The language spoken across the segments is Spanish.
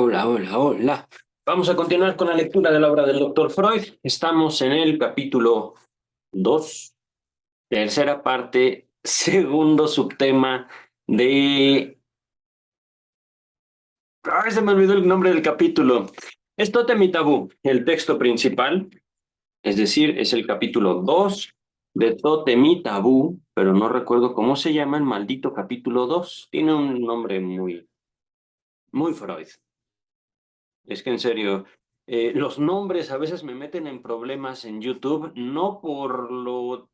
Hola, hola, hola. Vamos a continuar con la lectura de la obra del doctor Freud. Estamos en el capítulo 2, tercera parte, segundo subtema de... ¡Ay, se me olvidó el nombre del capítulo! Es Tótem y Tabú, el texto principal, es decir, es el capítulo 2 de Tótem y Tabú, pero no recuerdo cómo se llama el maldito capítulo 2. Tiene un nombre muy Freud. Es que en serio, los nombres a veces me meten en problemas en YouTube, no por lo,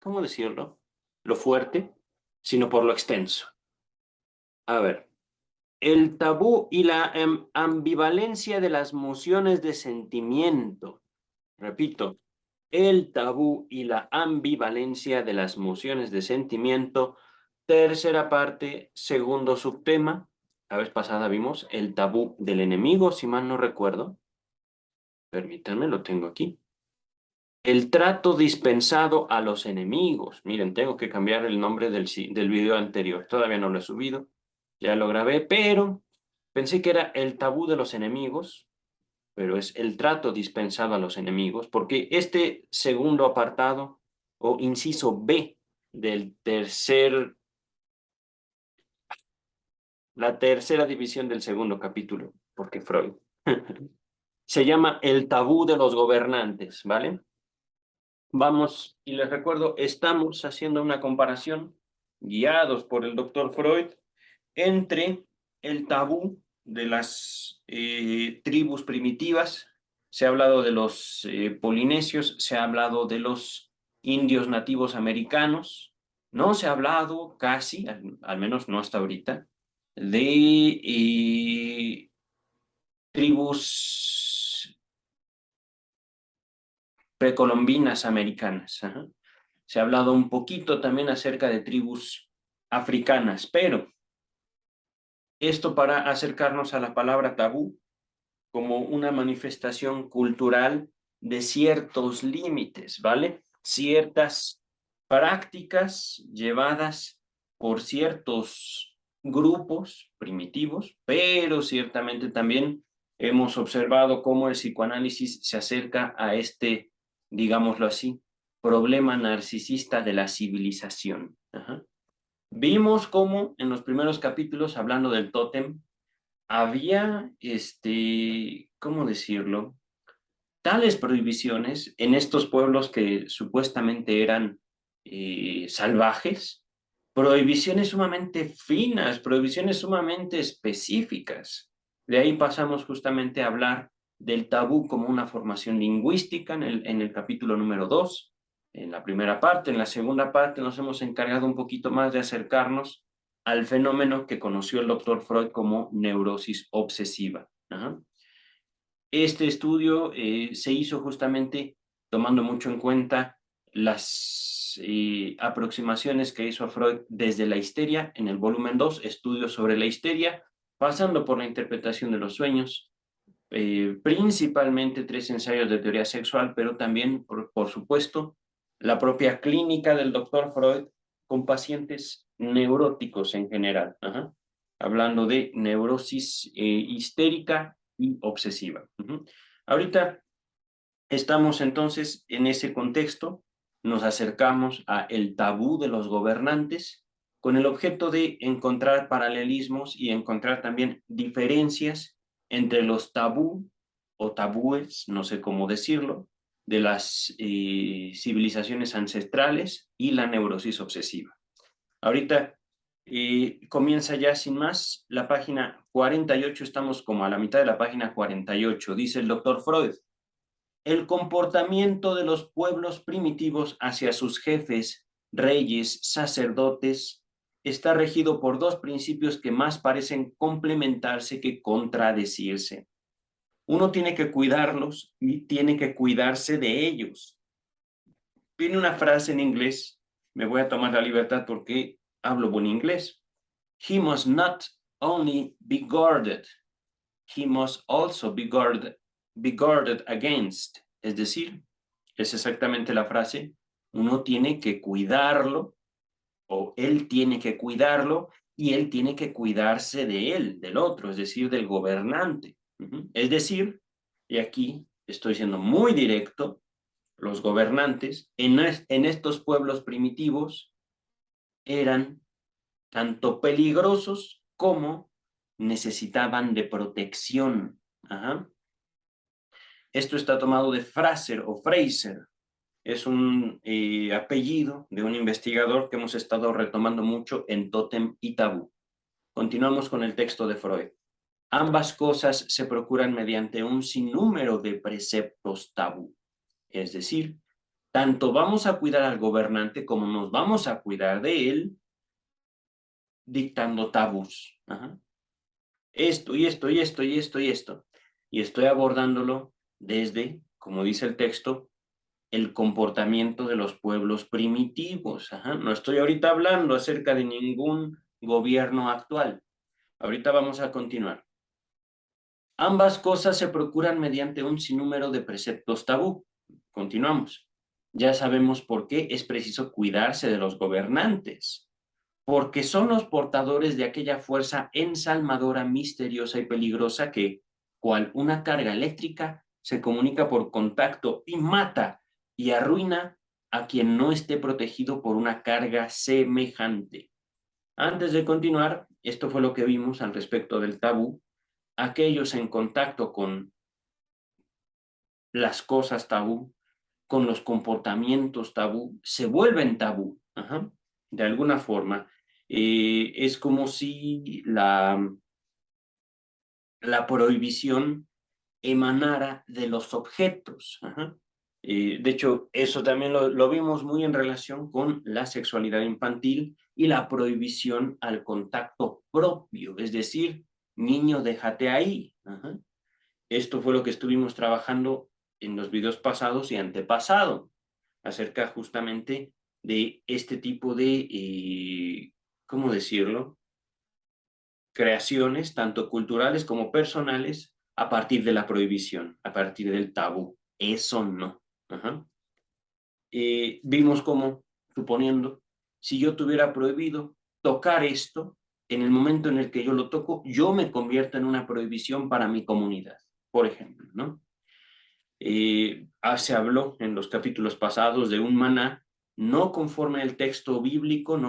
¿cómo decirlo? Lo fuerte, sino por lo extenso. A ver, el tabú y la ambivalencia de las mociones de sentimiento. Repito, el tabú y la ambivalencia de las mociones de sentimiento. Tercera parte, segundo subtema. La vez pasada vimos el tabú del enemigo, si mal no recuerdo. Permítanme, lo tengo aquí. El trato dispensado a los enemigos. Miren, tengo que cambiar el nombre del video anterior. Todavía no lo he subido. Ya lo grabé, pero pensé que era el tabú de los enemigos, pero es el trato dispensado a los enemigos, porque este segundo apartado o inciso B del la tercera división del segundo capítulo, porque Freud, se llama el tabú de los gobernantes, ¿vale? Vamos, y les recuerdo, estamos haciendo una comparación, guiados por el doctor Freud, entre el tabú de las tribus primitivas. Se ha hablado de los polinesios, se ha hablado de los indios nativos americanos, no se ha hablado casi, al menos no hasta ahorita, de tribus precolombinas americanas. Ajá. Se ha hablado un poquito también acerca de tribus africanas, pero esto para acercarnos a la palabra tabú como una manifestación cultural de ciertos límites, ¿vale? Ciertas prácticas llevadas por ciertos grupos primitivos, pero ciertamente también hemos observado cómo el psicoanálisis se acerca a este, digámoslo así, problema narcisista de la civilización. Ajá. Vimos cómo en los primeros capítulos, hablando del tótem, había, ¿cómo decirlo? Tales prohibiciones en estos pueblos que supuestamente eran salvajes, prohibiciones sumamente finas, prohibiciones sumamente específicas. De ahí pasamos justamente a hablar del tabú como una formación lingüística en el capítulo número 2, en la primera parte. En la segunda parte nos hemos encargado un poquito más de acercarnos al fenómeno que conoció el doctor Freud como neurosis obsesiva. Ajá. Este estudio se hizo justamente tomando mucho en cuenta las aproximaciones que hizo Freud desde la histeria, en el volumen 2, estudios sobre la histeria, pasando por la interpretación de los sueños, principalmente 3 ensayos de teoría sexual, pero también, por supuesto, la propia clínica del doctor Freud con pacientes neuróticos en general, ajá, hablando de neurosis histérica y obsesiva. Ahorita estamos entonces en ese contexto, nos acercamos a el tabú de los gobernantes con el objeto de encontrar paralelismos y encontrar también diferencias entre los tabú o tabúes, no sé cómo decirlo, de las civilizaciones ancestrales y la neurosis obsesiva. Ahorita comienza ya sin más la página 48, estamos como a la mitad de la página 48, dice el doctor Freud. El comportamiento de los pueblos primitivos hacia sus jefes, reyes, sacerdotes, está regido por dos principios que más parecen complementarse que contradecirse. Uno tiene que cuidarlos y tiene que cuidarse de ellos. Viene una frase en inglés, me voy a tomar la libertad porque hablo buen inglés. He must not only be guarded, he must also be guarded against. Es decir, es exactamente la frase, uno tiene que cuidarlo, o él tiene que cuidarlo, y él tiene que cuidarse de él, del otro, es decir, del gobernante. Es decir, y aquí estoy siendo muy directo, los gobernantes en estos pueblos primitivos eran tanto peligrosos como necesitaban de protección. Ajá. Esto está tomado de Fraser o Fraser. Es un apellido de un investigador que hemos estado retomando mucho en Tótem y Tabú. Continuamos con el texto de Freud. Ambas cosas se procuran mediante un sinnúmero de preceptos tabú. Es decir, tanto vamos a cuidar al gobernante como nos vamos a cuidar de él dictando tabús. Ajá. Esto y esto y esto y esto y esto. Y estoy abordándolo desde, como dice el texto, el comportamiento de los pueblos primitivos. Ajá. No estoy ahorita hablando acerca de ningún gobierno actual. Ahorita vamos a continuar. Ambas cosas se procuran mediante un sinnúmero de preceptos tabú. Continuamos. Ya sabemos por qué es preciso cuidarse de los gobernantes, porque son los portadores de aquella fuerza ensalmadora, misteriosa y peligrosa que, cual una carga eléctrica, se comunica por contacto y mata y arruina a quien no esté protegido por una carga semejante. Antes de continuar, esto fue lo que vimos al respecto del tabú. Aquellos en contacto con las cosas tabú, con los comportamientos tabú, se vuelven tabú. Ajá. De alguna forma, es como si la prohibición emanara de los objetos. Ajá. De hecho, eso también lo vimos muy en relación con la sexualidad infantil y la prohibición al contacto propio, es decir, niño, déjate ahí. Ajá. Esto fue lo que estuvimos trabajando en los videos pasados y antepasado, acerca justamente de este tipo de, ¿cómo decirlo? Creaciones, tanto culturales como personales, a partir de la prohibición, a partir del tabú. Eso no. Ajá. Vimos cómo, suponiendo, si yo tuviera prohibido tocar esto, en el momento en el que yo lo toco, yo me convierto en una prohibición para mi comunidad, por ejemplo, ¿no? Se habló en los capítulos pasados de un maná no conforme al texto bíblico,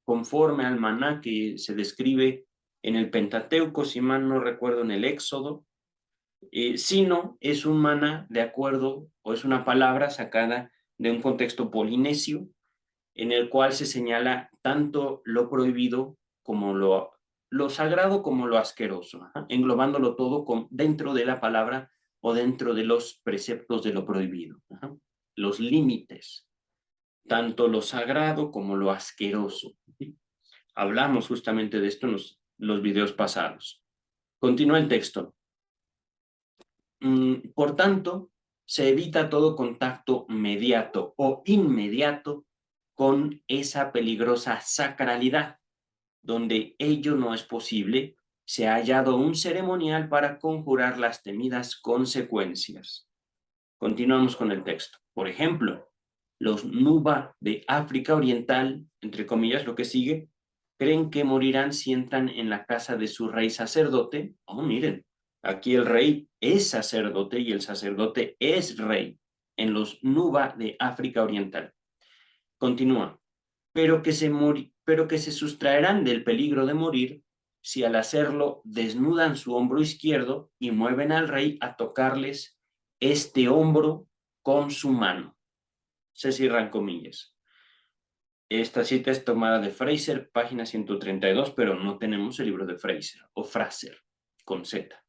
conforme al maná que se describe en el Pentateuco, si mal no recuerdo, en el Éxodo, sino es un maná de acuerdo, o es una palabra sacada de un contexto polinesio, en el cual se señala tanto lo prohibido como lo sagrado como lo asqueroso, ajá, englobándolo todo dentro de la palabra o dentro de los preceptos de lo prohibido, ajá, los límites, tanto lo sagrado como lo asqueroso. Hablamos justamente de esto en los videos pasados. Continúa el texto. Por tanto, se evita todo contacto mediato o inmediato con esa peligrosa sacralidad. Donde ello no es posible, se ha hallado un ceremonial para conjurar las temidas consecuencias. Continuamos con el texto. Por ejemplo, los Nuba de África Oriental, entre comillas, lo que sigue, creen que morirán si entran en la casa de su rey sacerdote. Oh, miren, aquí el rey es sacerdote y el sacerdote es rey en los Nuba de África Oriental. Continúa. Pero que se sustraerán del peligro de morir si al hacerlo desnudan su hombro izquierdo y mueven al rey a tocarles este hombro con su mano. Se cierran comillas. Esta cita es tomada de Fraser, página 132, pero no tenemos el libro de Fraser, o Fraser, con Z.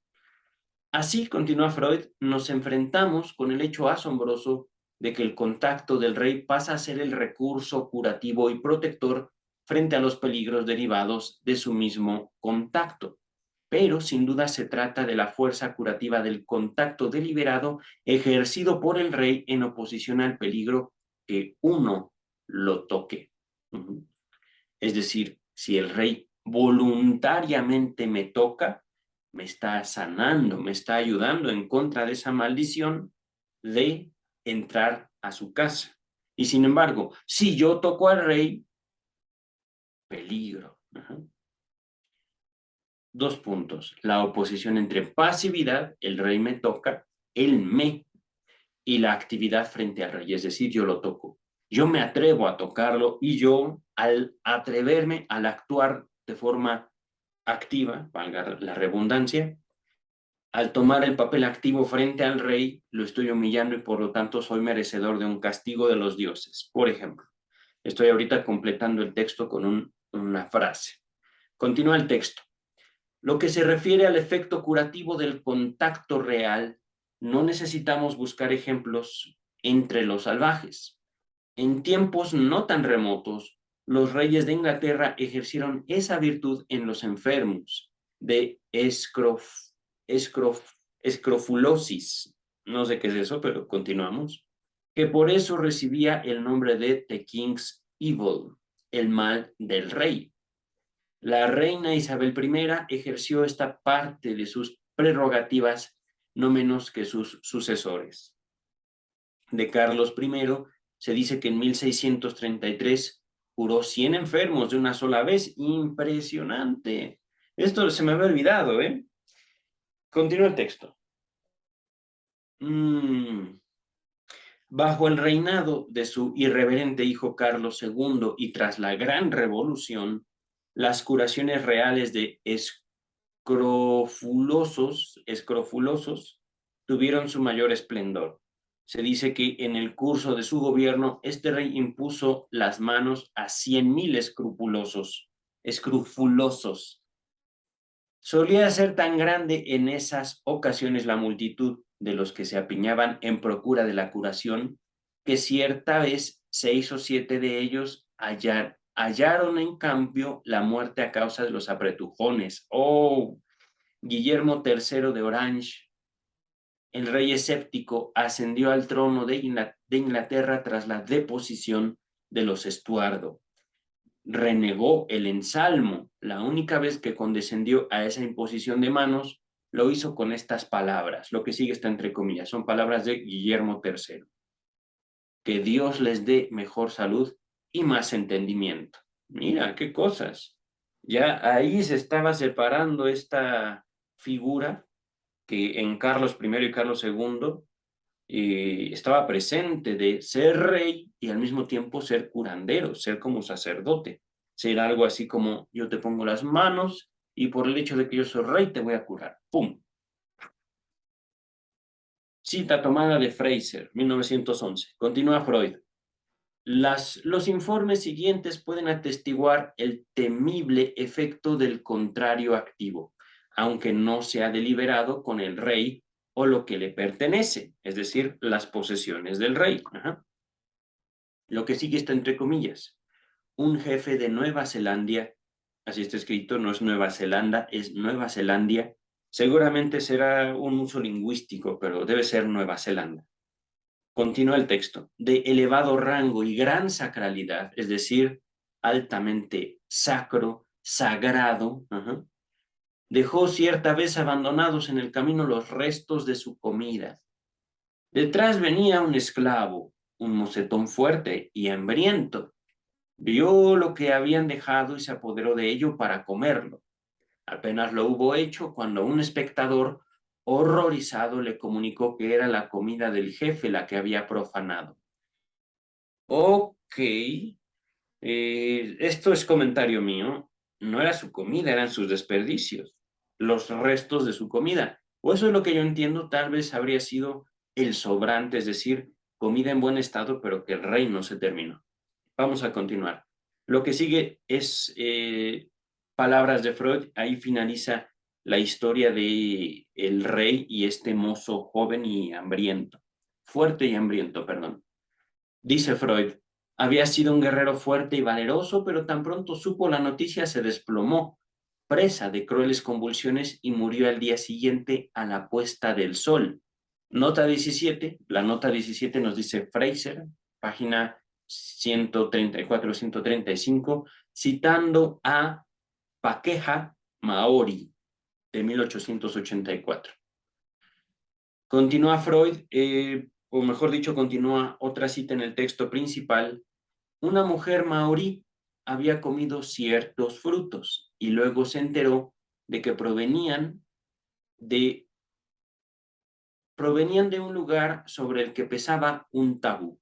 Así, continúa Freud, nos enfrentamos con el hecho asombroso de que el contacto del rey pasa a ser el recurso curativo y protector frente a los peligros derivados de su mismo contacto. Pero sin duda se trata de la fuerza curativa del contacto deliberado ejercido por el rey en oposición al peligro que uno lo toque. Es decir, si el rey voluntariamente me toca, me está sanando, me está ayudando en contra de esa maldición de entrar a su casa. Y sin embargo, si yo toco al rey, peligro. Ajá. 2 puntos. La oposición entre pasividad, el rey me toca, él me, y la actividad frente al rey, es decir, yo lo toco. Yo me atrevo a tocarlo y yo, al atreverme, al actuar de forma activa, valga la redundancia, al tomar el papel activo frente al rey, lo estoy humillando y por lo tanto soy merecedor de un castigo de los dioses. Por ejemplo, estoy ahorita completando el texto con una frase. Continúa el texto. Lo que se refiere al efecto curativo del contacto real, no necesitamos buscar ejemplos entre los salvajes. En tiempos no tan remotos, los reyes de Inglaterra ejercieron esa virtud en los enfermos de escrofulosis. No sé qué es eso, pero continuamos. Que por eso recibía el nombre de The King's Evil, el mal del rey. La reina Isabel I ejerció esta parte de sus prerrogativas no menos que sus sucesores. De Carlos I se dice que en 1633 curó 100 enfermos de una sola vez. Impresionante. Esto se me había olvidado, ¿eh? Continúa el texto. Bajo el reinado de su irreverente hijo Carlos II y tras la Gran Revolución, las curaciones reales de escrofulosos tuvieron su mayor esplendor. Se dice que en el curso de su gobierno, este rey impuso las manos a 100,000 escrofulosos. Solía ser tan grande en esas ocasiones la multitud de los que se apiñaban en procura de la curación, que cierta vez 6 o 7 de ellos hallaron en cambio la muerte a causa de los apretujones. ¡Oh! Guillermo III de Orange, el rey escéptico, ascendió al trono de Inglaterra tras la deposición de los Estuardo. Renegó el ensalmo. La única vez que condescendió a esa imposición de manos, lo hizo con estas palabras. Lo que sigue está entre comillas. Son palabras de Guillermo III. Que Dios les dé mejor salud y más entendimiento. Mira, qué cosas. Ya ahí se estaba separando esta figura que en Carlos I y Carlos II estaba presente de ser rey y al mismo tiempo ser curandero, ser como sacerdote, ser algo así como yo te pongo las manos y por el hecho de que yo soy rey te voy a curar. ¡Pum! Cita tomada de Fraser, 1911. Continúa Freud. Los informes siguientes pueden atestiguar el temible efecto del contrario activo, aunque no se ha deliberado con el rey o lo que le pertenece, es decir, las posesiones del rey. Ajá. Lo que sigue está entre comillas. Un jefe de Nueva Zelanda, así está escrito, no es Nueva Zelanda, es Nueva Zelandia. Seguramente será un uso lingüístico, pero debe ser Nueva Zelanda. Continúa el texto. De elevado rango y gran sacralidad, es decir, altamente sacro, sagrado, dejó cierta vez abandonados en el camino los restos de su comida. Detrás venía un esclavo, un mocetón fuerte y hambriento. Vio lo que habían dejado y se apoderó de ello para comerlo. Apenas lo hubo hecho cuando un espectador horrorizado le comunicó que era la comida del jefe la que había profanado. Ok, esto es comentario mío. No era su comida, eran sus desperdicios, los restos de su comida. O eso es lo que yo entiendo, tal vez habría sido el sobrante, es decir, comida en buen estado, pero que el rey no se terminó. Vamos a continuar. Lo que sigue es palabras de Freud. Ahí finaliza la historia de el rey y este mozo joven y hambriento. Fuerte y hambriento, perdón. Dice Freud, había sido un guerrero fuerte y valeroso, pero tan pronto supo la noticia se desplomó, presa de crueles convulsiones y murió al día siguiente a la puesta del sol. Nota 17, la nota 17 nos dice Fraser, página 134-135, citando a Pakeha Maori de 1884. Continúa Freud, o mejor dicho, continúa otra cita en el texto principal. Una mujer maorí había comido ciertos frutos y luego se enteró de que provenían de un lugar sobre el que pesaba un tabú.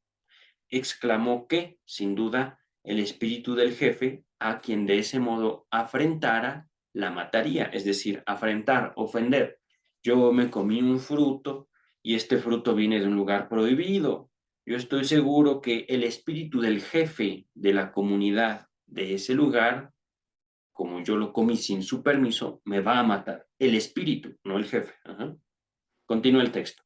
Exclamó que, sin duda, el espíritu del jefe, a quien de ese modo afrentara, la mataría, es decir, afrentar, ofender. Yo me comí un fruto y este fruto viene de un lugar prohibido. Yo estoy seguro que el espíritu del jefe de la comunidad de ese lugar, como yo lo comí sin su permiso, me va a matar. El espíritu, no el jefe. Ajá. Continúa el texto.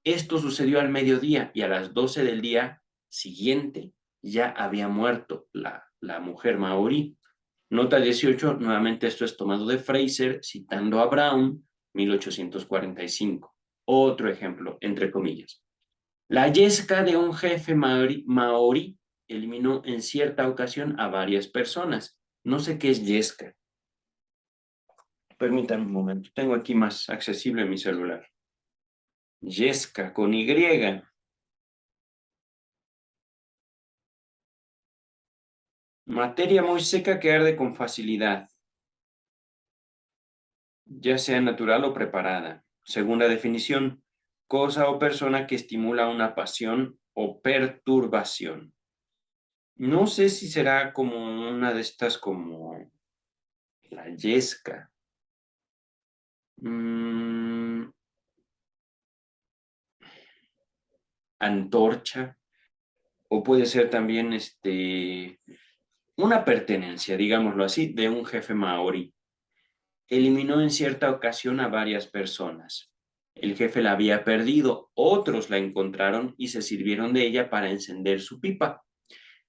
Esto sucedió al mediodía y a las 12 del día siguiente ya había muerto la mujer maorí. Nota 18, nuevamente esto es tomado de Fraser, citando a Brown, 1845. Otro ejemplo, entre comillas. La yesca de un jefe maorí eliminó en cierta ocasión a varias personas. No sé qué es yesca. Permítanme un momento, tengo aquí más accesible mi celular. Yesca con Y. Materia muy seca que arde con facilidad, ya sea natural o preparada. Segunda definición, cosa o persona que estimula una pasión o perturbación. No sé si será como una de estas como la yesca. Antorcha, o puede ser también una pertenencia, digámoslo así, de un jefe maorí. Eliminó en cierta ocasión a varias personas. El jefe la había perdido, otros la encontraron y se sirvieron de ella para encender su pipa.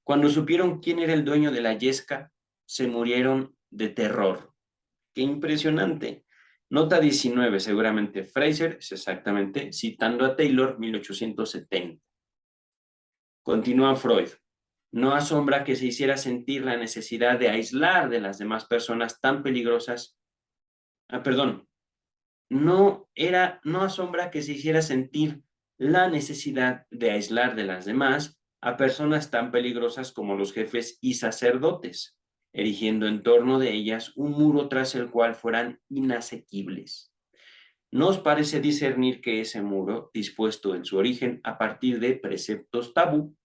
Cuando supieron quién era el dueño de la yesca, se murieron de terror. ¡Qué impresionante! Nota 19, seguramente Fraser, es exactamente, citando a Taylor, 1870. Continúa Freud. No asombra que se hiciera sentir la necesidad de aislar de las demás personas tan peligrosas. No asombra que se hiciera sentir la necesidad de aislar de las demás a personas tan peligrosas como los jefes y sacerdotes, erigiendo en torno de ellas un muro tras el cual fueran inasequibles. Nos parece discernir que ese muro, dispuesto en su origen a partir de preceptos tabú,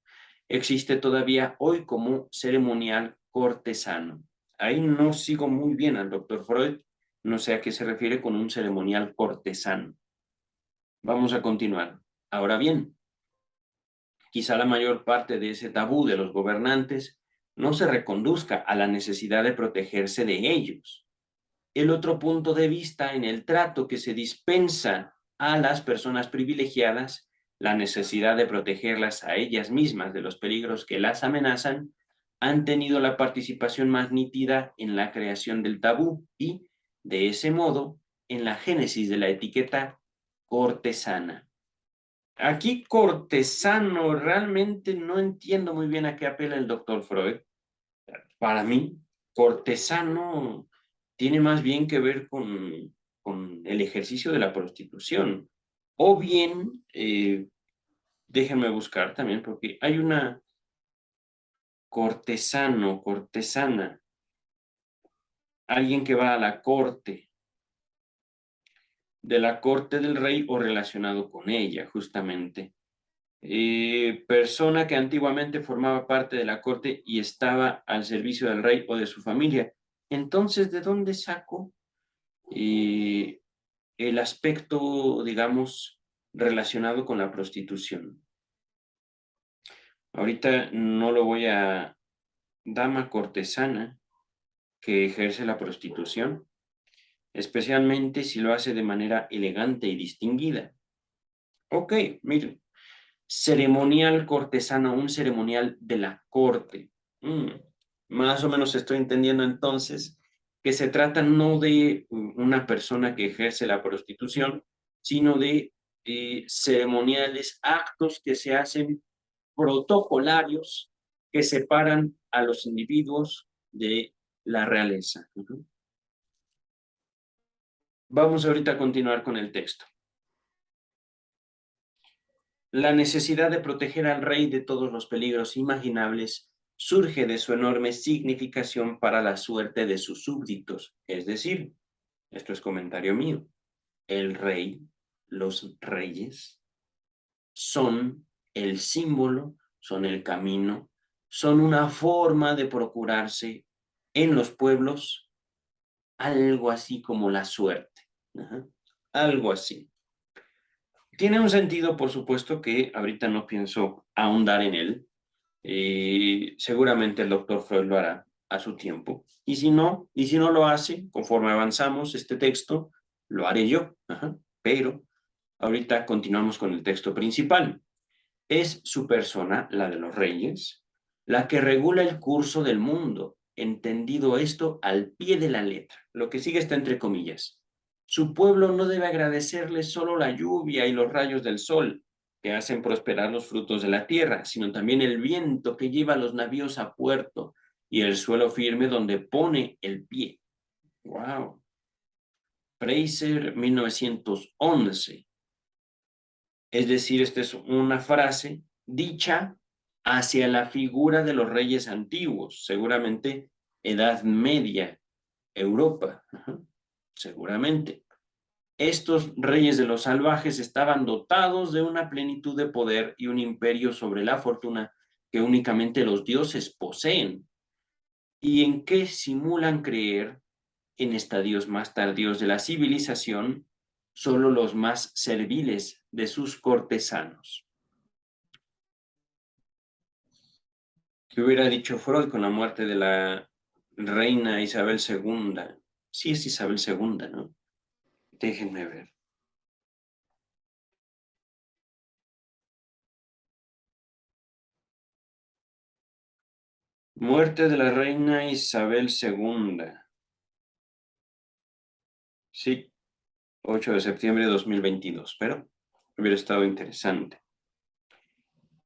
existe todavía hoy como ceremonial cortesano. Ahí no sigo muy bien al doctor Freud, no sé a qué se refiere con un ceremonial cortesano. Vamos a continuar. Ahora bien, quizá la mayor parte de ese tabú de los gobernantes no se reconduzca a la necesidad de protegerse de ellos. El otro punto de vista en el trato que se dispensa a las personas privilegiadas, la necesidad de protegerlas a ellas mismas de los peligros que las amenazan, han tenido la participación más nítida en la creación del tabú y, de ese modo, en la génesis de la etiqueta cortesana. Aquí cortesano, realmente no entiendo muy bien a qué apela el doctor Freud. Para mí, cortesano tiene más bien que ver con el ejercicio de la prostitución. O bien, déjenme buscar también, porque hay una cortesano, cortesana, alguien que va a la corte, de la corte del rey o relacionado con ella, justamente. Persona que antiguamente formaba parte de la corte y estaba al servicio del rey o de su familia. Entonces, ¿de dónde saco el aspecto, digamos, relacionado con la prostitución? Ahorita no lo voy a... Dama cortesana que ejerce la prostitución, especialmente si lo hace de manera elegante y distinguida. Ok, miren, ceremonial cortesano, un ceremonial de la corte. Más o menos estoy entendiendo entonces que se trata no de una persona que ejerce la prostitución, sino de ceremoniales, actos que se hacen protocolarios que separan a los individuos de la realeza. Vamos ahorita a continuar con el texto. La necesidad de proteger al rey de todos los peligros imaginables surge de su enorme significación para la suerte de sus súbditos. Es decir, esto es comentario mío, el rey, los reyes, son el símbolo, son el camino, son una forma de procurarse en los pueblos algo así como la suerte. Algo así. Tiene un sentido, por supuesto, que ahorita no pienso ahondar en él. Seguramente el doctor Freud lo hará a su tiempo. Y si no lo hace, conforme avanzamos este texto, lo haré yo. Pero ahorita continuamos con el texto principal. Es su persona, la de los reyes, la que regula el curso del mundo, entendido esto al pie de la letra. Lo que sigue está entre comillas. Su pueblo no debe agradecerle solo la lluvia y los rayos del sol, que hacen prosperar los frutos de la tierra, sino también el viento que lleva los navíos a puerto y el suelo firme donde pone el pie. ¡Wow! Fraser, 1911. Es decir, esta es una frase dicha hacia la figura de los reyes antiguos, seguramente Edad Media, Europa, seguramente. Estos reyes de los salvajes estaban dotados de una plenitud de poder y un imperio sobre la fortuna que únicamente los dioses poseen, y en que simulan creer en estadios más tardíos de la civilización solo los más serviles de sus cortesanos. ¿Qué hubiera dicho Freud con la muerte de la reina Isabel II? Sí, es Isabel II, ¿no? Déjenme ver. Muerte de la reina Isabel II. Sí, 8 de septiembre de 2022, pero hubiera estado interesante.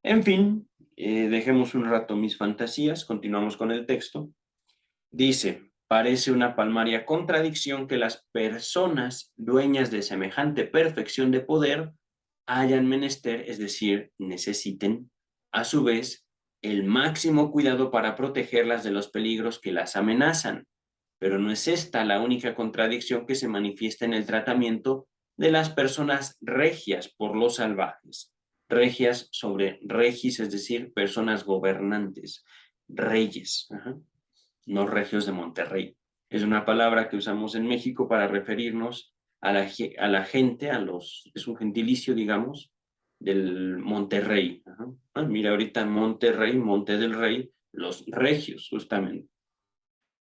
En fin, dejemos un rato mis fantasías, continuamos con el texto. Dice, parece una palmaria contradicción que las personas dueñas de semejante perfección de poder hayan menester, es decir, necesiten, a su vez, el máximo cuidado para protegerlas de los peligros que las amenazan. Pero no es esta la única contradicción que se manifiesta en el tratamiento de las personas regias por los salvajes. Regias sobre regis, es decir, personas gobernantes, reyes, no regios de Monterrey. Es una palabra que usamos en México para referirnos a la gente, es un gentilicio, digamos, del Monterrey. Mira, ahorita Monterrey, Monte del Rey, los regios, justamente.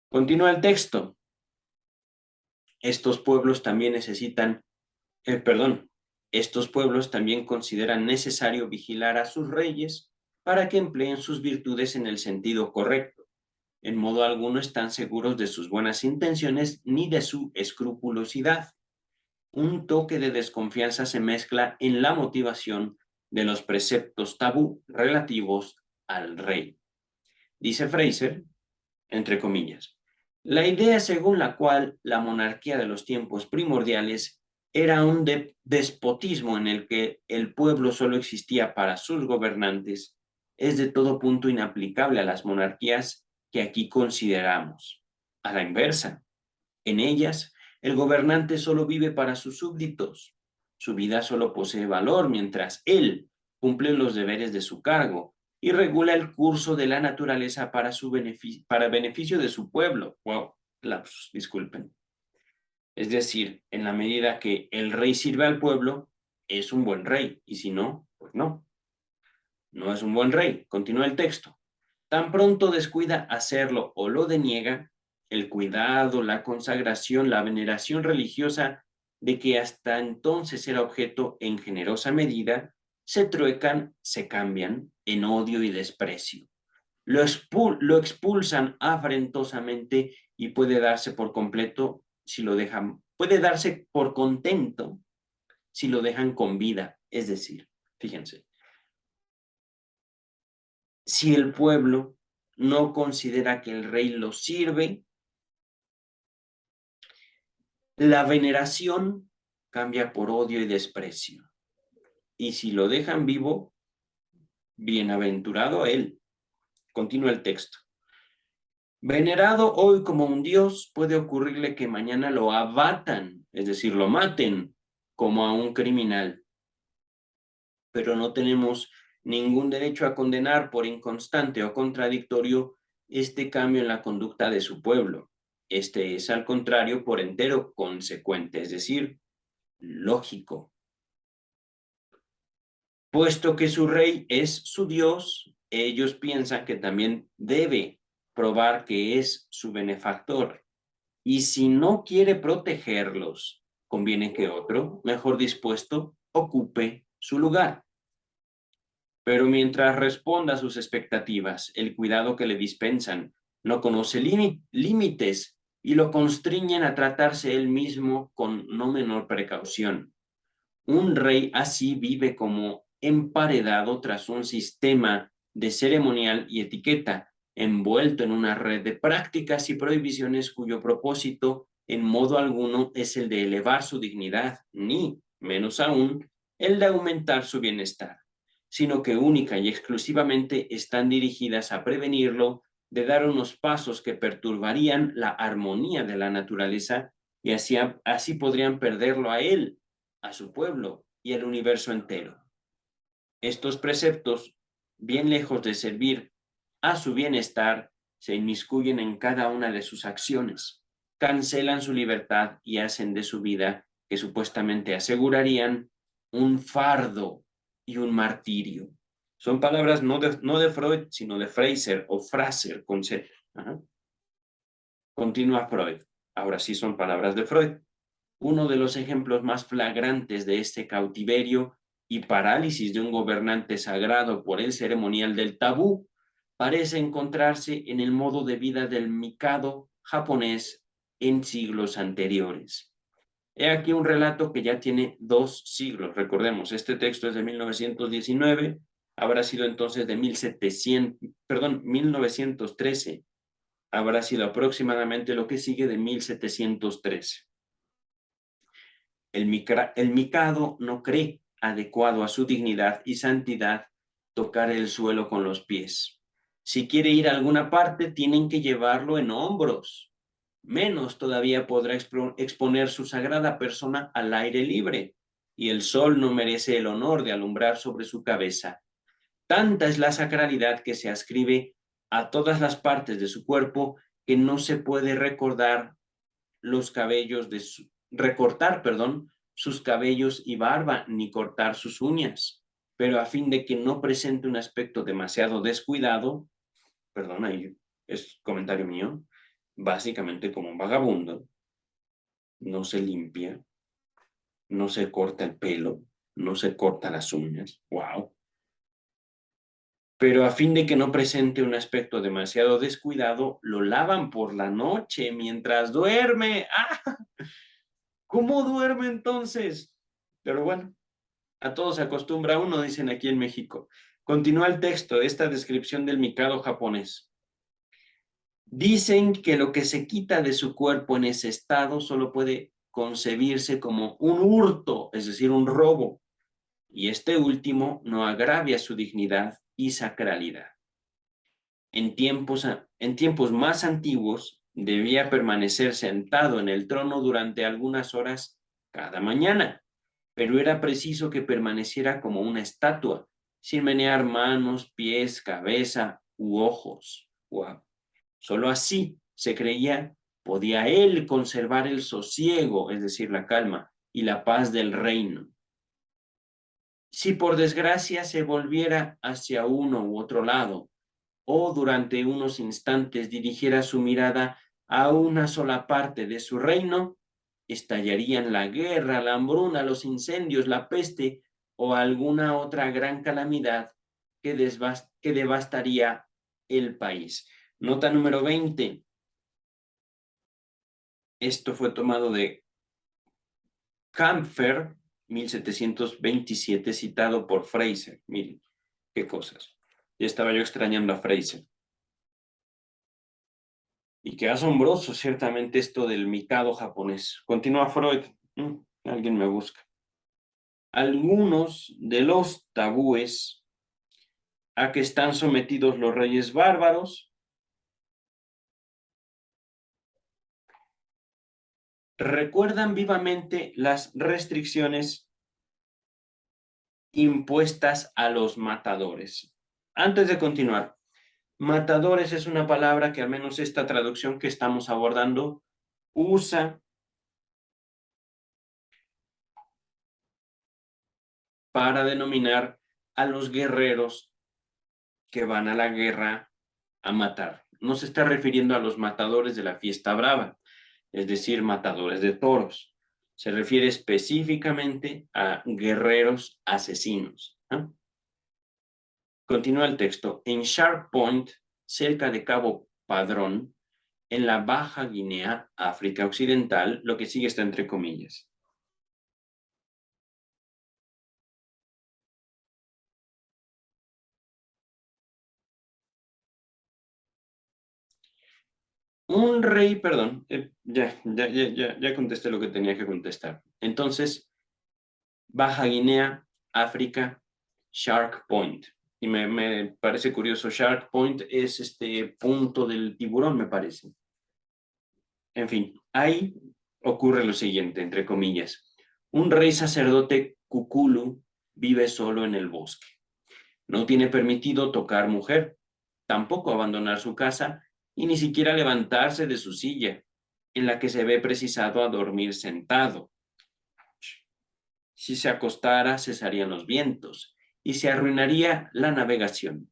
Continúa el texto. Estos pueblos también estos pueblos también consideran necesario vigilar a sus reyes para que empleen sus virtudes en el sentido correcto. En modo alguno están seguros de sus buenas intenciones ni de su escrupulosidad. Un toque de desconfianza se mezcla en la motivación de los preceptos tabú relativos al rey. Dice Fraser, entre comillas, la idea según la cual la monarquía de los tiempos primordiales era un despotismo en el que el pueblo solo existía para sus gobernantes es de todo punto inaplicable a las monarquías que aquí consideramos. A la inversa, en ellas, el gobernante solo vive para sus súbditos. Su vida solo posee valor mientras él cumple los deberes de su cargo y regula el curso de la naturaleza para beneficio de su pueblo. Wow, lapsus, disculpen. Es decir, en la medida que el rey sirve al pueblo, es un buen rey, y si no, pues no. No es un buen rey. Continúa el texto. Tan pronto descuida hacerlo o lo deniega, el cuidado, la consagración, la veneración religiosa de que hasta entonces era objeto en generosa medida, se truecan, se cambian en odio y desprecio. Lo expulsan afrentosamente y puede darse por completo si lo dejan, puede darse por contento si lo dejan con vida. Es decir, fíjense, si el pueblo no considera que el rey lo sirve, la veneración cambia por odio y desprecio. Y si lo dejan vivo, bienaventurado él. Continúa el texto. Venerado hoy como un dios, puede ocurrirle que mañana lo abatan, es decir, lo maten como a un criminal. Pero no tenemos ningún derecho a condenar por inconstante o contradictorio este cambio en la conducta de su pueblo. Este es, al contrario, por entero consecuente, es decir, lógico. Puesto que su rey es su Dios, ellos piensan que también debe probar que es su benefactor. Y si no quiere protegerlos, conviene que otro, mejor dispuesto, ocupe su lugar. Pero mientras responda a sus expectativas, el cuidado que le dispensan no conoce límites y lo constriñen a tratarse él mismo con no menor precaución. Un rey así vive como emparedado tras un sistema de ceremonial y etiqueta, envuelto en una red de prácticas y prohibiciones cuyo propósito en modo alguno es el de elevar su dignidad, ni, menos aún, el de aumentar su bienestar, sino que única y exclusivamente están dirigidas a prevenirlo de dar unos pasos que perturbarían la armonía de la naturaleza y así podrían perderlo a él, a su pueblo y al universo entero. Estos preceptos, bien lejos de servir a su bienestar, se inmiscuyen en cada una de sus acciones, cancelan su libertad y hacen de su vida, que supuestamente asegurarían, un fardo y un martirio. Son palabras no de Freud, sino de Fraser o Fraser con Z. Continúa Freud. Ahora sí son palabras de Freud. Uno de los ejemplos más flagrantes de este cautiverio y parálisis de un gobernante sagrado por el ceremonial del tabú parece encontrarse en el modo de vida del Mikado japonés en siglos anteriores. He aquí un relato que ya tiene 2 siglos. Recordemos, este texto es de 1919, habrá sido entonces de 1913. Habrá sido aproximadamente lo que sigue de 1713. El Mikado no cree adecuado a su dignidad y santidad tocar el suelo con los pies. Si quiere ir a alguna parte, tienen que llevarlo en hombros. Menos todavía podrá exponer su sagrada persona al aire libre, y el sol no merece el honor de alumbrar sobre su cabeza. Tanta es la sacralidad que se ascribe a todas las partes de su cuerpo que no se puede los cabellos recortar, perdón, sus cabellos y barba, ni cortar sus uñas, pero a fin de que no presente un aspecto demasiado descuidado, perdón, ahí es comentario mío, básicamente como un vagabundo, no se limpia, no se corta el pelo, no se corta las uñas, wow. Pero a fin de que no presente un aspecto demasiado descuidado, lo lavan por la noche mientras duerme. ¡Ah! ¿Cómo duerme entonces? Pero bueno, a todo se acostumbra uno, dicen aquí en México. Continúa el texto, esta descripción del Mikado japonés. Dicen que lo que se quita de su cuerpo en ese estado solo puede concebirse como un hurto, es decir, un robo, y este último no agravia su dignidad y sacralidad. En tiempos más antiguos, debía permanecer sentado en el trono durante algunas horas cada mañana, pero era preciso que permaneciera como una estatua, sin menear manos, pies, cabeza u ojos. Wow. Solo así se creía podía él conservar el sosiego, es decir, la calma y la paz del reino. Si por desgracia se volviera hacia uno u otro lado, o durante unos instantes dirigiera su mirada a una sola parte de su reino, estallarían la guerra, la hambruna, los incendios, la peste o alguna otra gran calamidad que devastaría el país. Nota número 20. Esto fue tomado de Kampfer, 1727, citado por Fraser. Miren, qué cosas. Ya estaba yo extrañando a Fraser. Y qué asombroso, ciertamente, esto del Mikado japonés. Continúa Freud. Alguien me busca. Algunos de los tabúes a que están sometidos los reyes bárbaros. Recuerdan vivamente las restricciones impuestas a los matadores. Antes de continuar, matadores es una palabra que al menos esta traducción que estamos abordando usa para denominar a los guerreros que van a la guerra a matar. No se está refiriendo a los matadores de la fiesta brava, es decir, matadores de toros. Se refiere específicamente a guerreros asesinos. ¿No? Continúa el texto. En Shark Point, cerca de Cabo Padrón, en la Baja Guinea, África Occidental, lo que sigue está entre comillas. Un rey, perdón, ya contesté lo que tenía que contestar. Entonces, Baja Guinea, África, Shark Point. Y me parece curioso, Shark Point es este punto del tiburón, me parece. En fin, ahí ocurre lo siguiente, entre comillas. Un rey sacerdote Kukulu vive solo en el bosque. No tiene permitido tocar mujer, tampoco abandonar su casa y ni siquiera levantarse de su silla, en la que se ve precisado a dormir sentado. Si se acostara, cesarían los vientos y se arruinaría la navegación.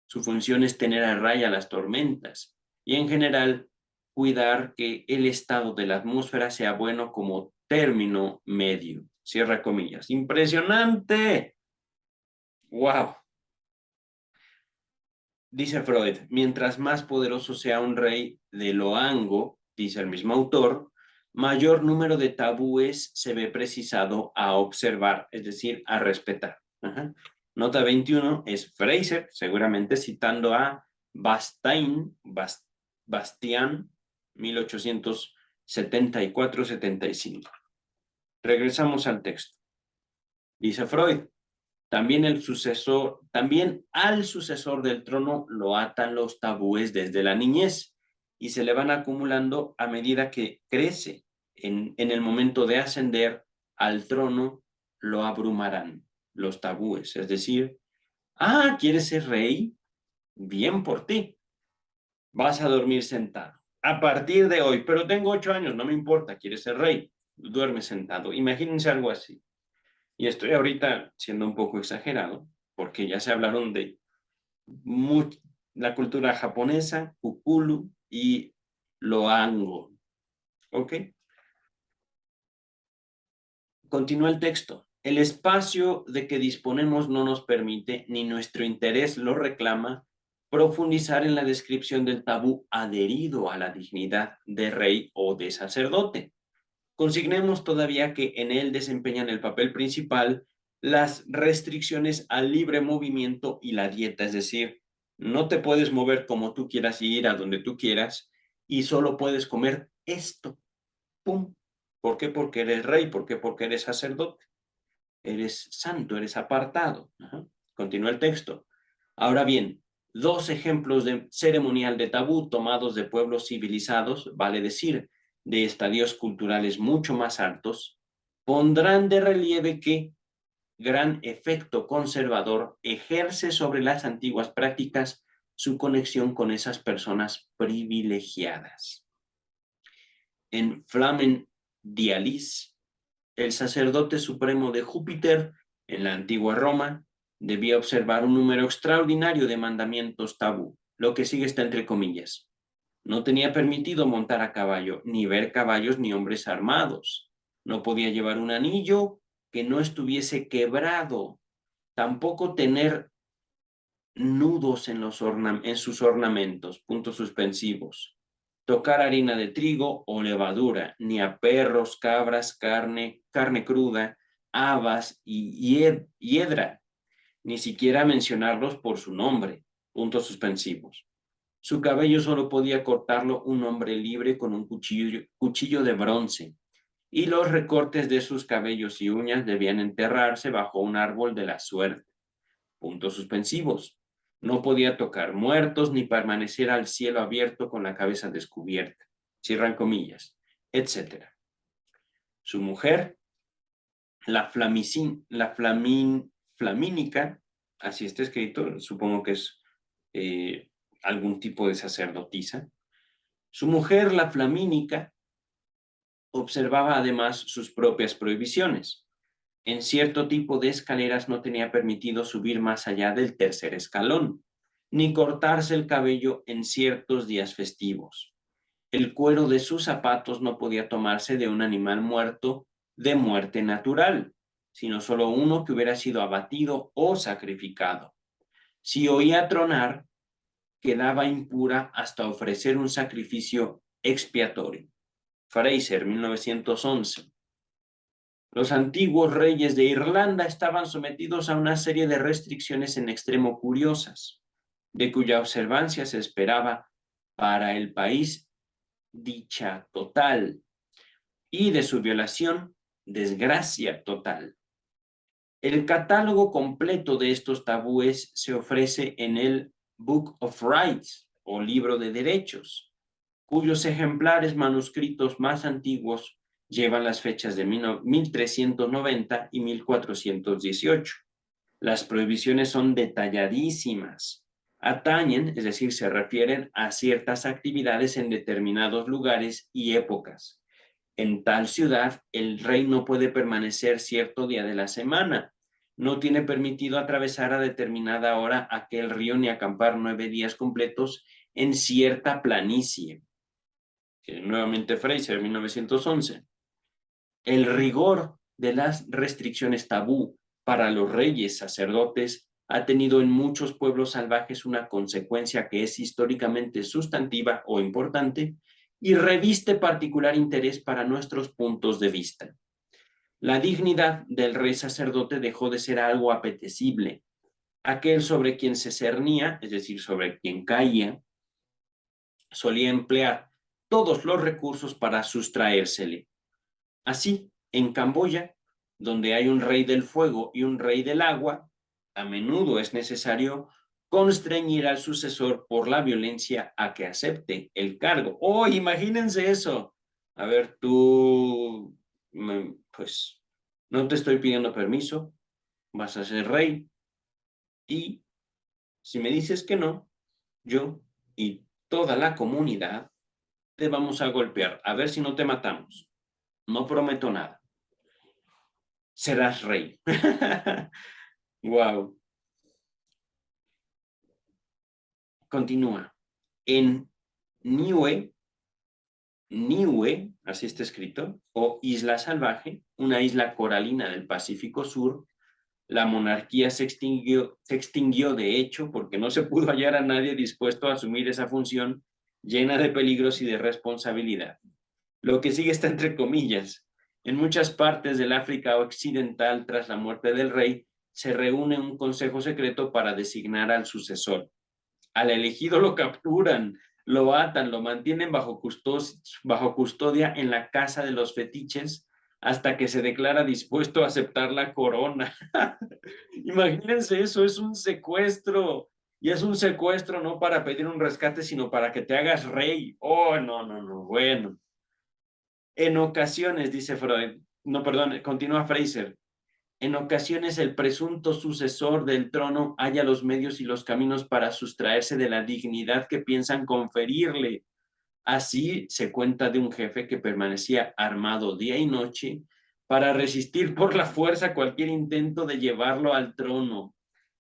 Su función es tener a raya las tormentas y, en general, cuidar que el estado de la atmósfera sea bueno como término medio. Cierra comillas. ¡Impresionante! ¡Wow! Dice Freud, mientras más poderoso sea un rey de Loango, dice el mismo autor, mayor número de tabúes se ve precisado a observar, es decir, a respetar. Ajá. Nota 21 es Fraser, seguramente citando a Bastian, 1874-75. Regresamos al texto. Dice Freud, también al sucesor del trono lo atan los tabúes desde la niñez y se le van acumulando a medida que crece. En el momento de ascender al trono lo abrumarán los tabúes, es decir, ¿quieres ser rey? Bien por ti, vas a dormir sentado. A partir de hoy, pero tengo 8 años, no me importa, ¿quieres ser rey? Duerme sentado. Imagínense algo así. Y estoy ahorita siendo un poco exagerado, porque ya se hablaron de la cultura japonesa, Kukulu y Loango. ¿Ok? Continúa el texto. El espacio de que disponemos no nos permite, ni nuestro interés lo reclama, profundizar en la descripción del tabú adherido a la dignidad de rey o de sacerdote. Consignemos todavía que en él desempeñan el papel principal las restricciones al libre movimiento y la dieta, es decir, no te puedes mover como tú quieras y ir a donde tú quieras y solo puedes comer esto. ¡Pum! ¿Por qué? Porque eres rey. ¿Por qué? Porque eres sacerdote. Eres santo, eres apartado. Ajá. Continúa el texto. Ahora bien, dos ejemplos de ceremonial de tabú tomados de pueblos civilizados, vale decir, de estadios culturales mucho más altos, pondrán de relieve que gran efecto conservador ejerce sobre las antiguas prácticas su conexión con esas personas privilegiadas. En Flamen Dialis, el sacerdote supremo de Júpiter, en la antigua Roma, debía observar un número extraordinario de mandamientos tabú. Lo que sigue está entre comillas. No tenía permitido montar a caballo, ni ver caballos ni hombres armados. No podía llevar un anillo que no estuviese quebrado. Tampoco tener nudos en sus ornamentos, puntos suspensivos. Tocar harina de trigo o levadura, ni a perros, cabras, carne cruda, habas y hiedra, ni siquiera mencionarlos por su nombre, puntos suspensivos. Su cabello solo podía cortarlo un hombre libre con un cuchillo de bronce, y los recortes de sus cabellos y uñas debían enterrarse bajo un árbol de la suerte. Puntos suspensivos. No podía tocar muertos ni permanecer al cielo abierto con la cabeza descubierta, cierran comillas, etc. Su mujer, Flamínica, así está escrito, supongo que es algún tipo de sacerdotisa. Su mujer, la Flamínica, observaba además sus propias prohibiciones. En cierto tipo de escaleras no tenía permitido subir más allá del tercer escalón, ni cortarse el cabello en ciertos días festivos. El cuero de sus zapatos no podía tomarse de un animal muerto de muerte natural, sino solo uno que hubiera sido abatido o sacrificado. Si oía tronar, quedaba impura hasta ofrecer un sacrificio expiatorio. Fraser, 1911. Los antiguos reyes de Irlanda estaban sometidos a una serie de restricciones en extremo curiosas, de cuya observancia se esperaba para el país dicha total y de su violación, desgracia total. El catálogo completo de estos tabúes se ofrece en el Book of Rights o Libro de Derechos, cuyos ejemplares manuscritos más antiguos llevan las fechas de 1390 y 1418. Las prohibiciones son detalladísimas. Atañen, es decir, se refieren a ciertas actividades en determinados lugares y épocas. En tal ciudad, el rey no puede permanecer cierto día de la semana. No tiene permitido atravesar a determinada hora aquel río ni acampar 9 días completos en cierta planicie. Nuevamente Fraser, 1911. El rigor de las restricciones tabú para los reyes sacerdotes ha tenido en muchos pueblos salvajes una consecuencia que es históricamente sustantiva o importante y reviste particular interés para nuestros puntos de vista. La dignidad del rey sacerdote dejó de ser algo apetecible. Aquel sobre quien se cernía, es decir, sobre quien caía, solía emplear todos los recursos para sustraérsele. Así, en Camboya, donde hay un rey del fuego y un rey del agua, a menudo es necesario constreñir al sucesor por la violencia a que acepte el cargo. ¡Oh, imagínense eso! A ver, tú, pues, no te estoy pidiendo permiso, vas a ser rey, y si me dices que no, yo y toda la comunidad te vamos a golpear, a ver si no te matamos. No prometo nada. Serás rey. Wow. Continúa. En Niue, así está escrito, o Isla Salvaje, una isla coralina del Pacífico Sur, la monarquía se extinguió de hecho porque no se pudo hallar a nadie dispuesto a asumir esa función llena de peligros y de responsabilidad. Lo que sigue está entre comillas. En muchas partes del África Occidental, tras la muerte del rey, se reúne un consejo secreto para designar al sucesor. Al elegido lo capturan, lo atan, lo mantienen bajo custodia en la casa de los fetiches hasta que se declara dispuesto a aceptar la corona. Imagínense eso, es un secuestro. Y es un secuestro no para pedir un rescate, sino para que te hagas rey. Oh, no, no, no, bueno. En ocasiones, dice Freud, no, perdón, continúa Fraser, en ocasiones el presunto sucesor del trono halla los medios y los caminos para sustraerse de la dignidad que piensan conferirle. Así se cuenta de un jefe que permanecía armado día y noche para resistir por la fuerza cualquier intento de llevarlo al trono.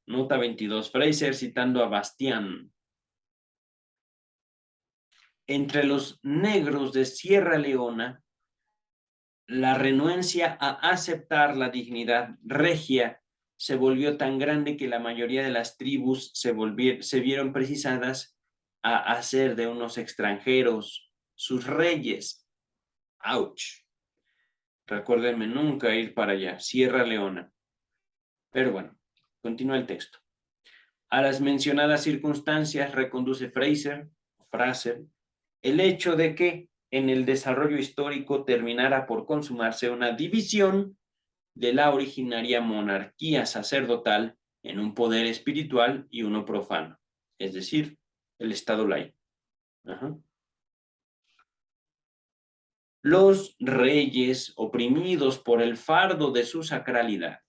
Nota 22, Fraser citando a Bastián. Entre los negros de Sierra Leona, la renuencia a aceptar la dignidad regia se volvió tan grande que la mayoría de las tribus se vieron precisadas a hacer de unos extranjeros sus reyes. ¡Auch! Recuérdenme nunca ir para allá, Sierra Leona. Pero bueno, continúa el texto. A las mencionadas circunstancias reconduce Fraser, el hecho de que en el desarrollo histórico terminara por consumarse una división de la originaria monarquía sacerdotal en un poder espiritual y uno profano, es decir, el Estado laico. Ajá. Los reyes, oprimidos por el fardo de su sacralidad,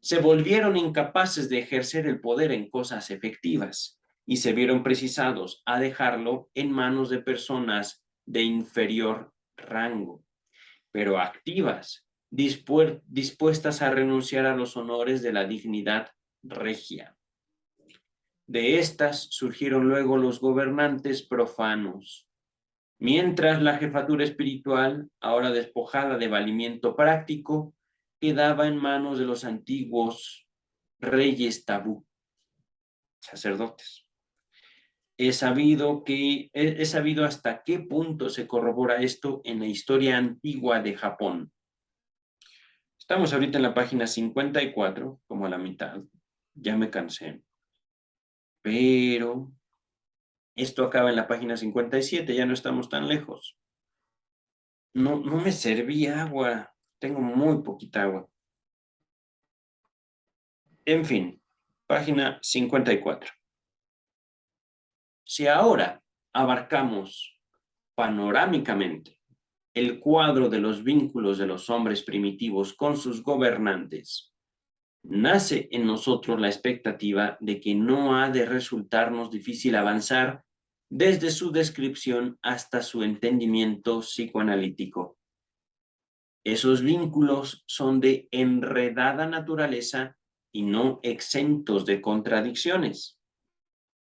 se volvieron incapaces de ejercer el poder en cosas efectivas y se vieron precisados a dejarlo en manos de personas de inferior rango, pero activas, dispuestas a renunciar a los honores de la dignidad regia. De estas surgieron luego los gobernantes profanos, mientras la jefatura espiritual, ahora despojada de valimiento práctico, quedaba en manos de los antiguos reyes tabú, sacerdotes. He sabido hasta qué punto se corrobora esto en la historia antigua de Japón. Estamos ahorita en la página 54, como a la mitad. Ya me cansé. Pero esto acaba en la página 57, ya no estamos tan lejos. No me serví agua. Tengo muy poquita agua. En fin, página 54. Si ahora abarcamos panorámicamente el cuadro de los vínculos de los hombres primitivos con sus gobernantes, nace en nosotros la expectativa de que no ha de resultarnos difícil avanzar desde su descripción hasta su entendimiento psicoanalítico. Esos vínculos son de enredada naturaleza y no exentos de contradicciones.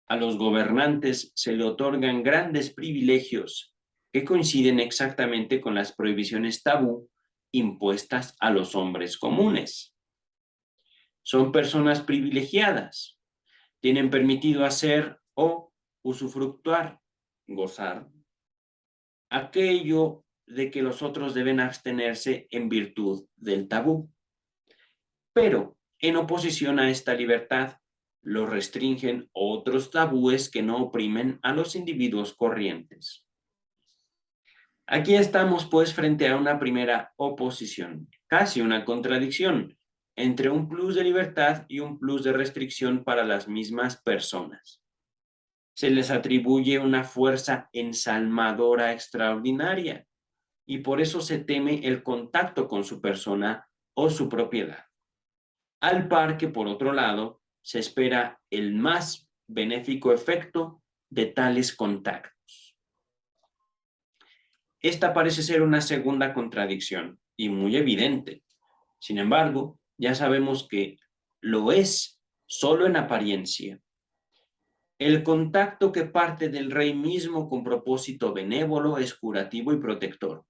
A los gobernantes se le otorgan grandes privilegios que coinciden exactamente con las prohibiciones tabú impuestas a los hombres comunes. Son personas privilegiadas, tienen permitido hacer o usufructuar, gozar, aquello de que los otros deben abstenerse en virtud del tabú. Pero, en oposición a esta libertad, lo restringen otros tabúes que no oprimen a los individuos corrientes. Aquí estamos, pues, frente a una primera oposición, casi una contradicción, entre un plus de libertad y un plus de restricción para las mismas personas. Se les atribuye una fuerza ensalmadora extraordinaria y por eso se teme el contacto con su persona o su propiedad. Al par que, por otro lado, se espera el más benéfico efecto de tales contactos. Esta parece ser una segunda contradicción y muy evidente. Sin embargo, ya sabemos que lo es solo en apariencia. El contacto que parte del rey mismo con propósito benévolo es curativo y protector.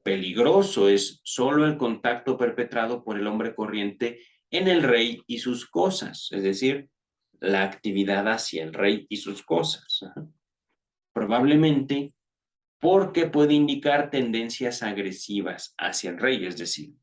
Peligroso es solo el contacto perpetrado por el hombre corriente en el rey y sus cosas, es decir, la actividad hacia el rey y sus cosas. Probablemente porque puede indicar tendencias agresivas hacia el rey, es decir.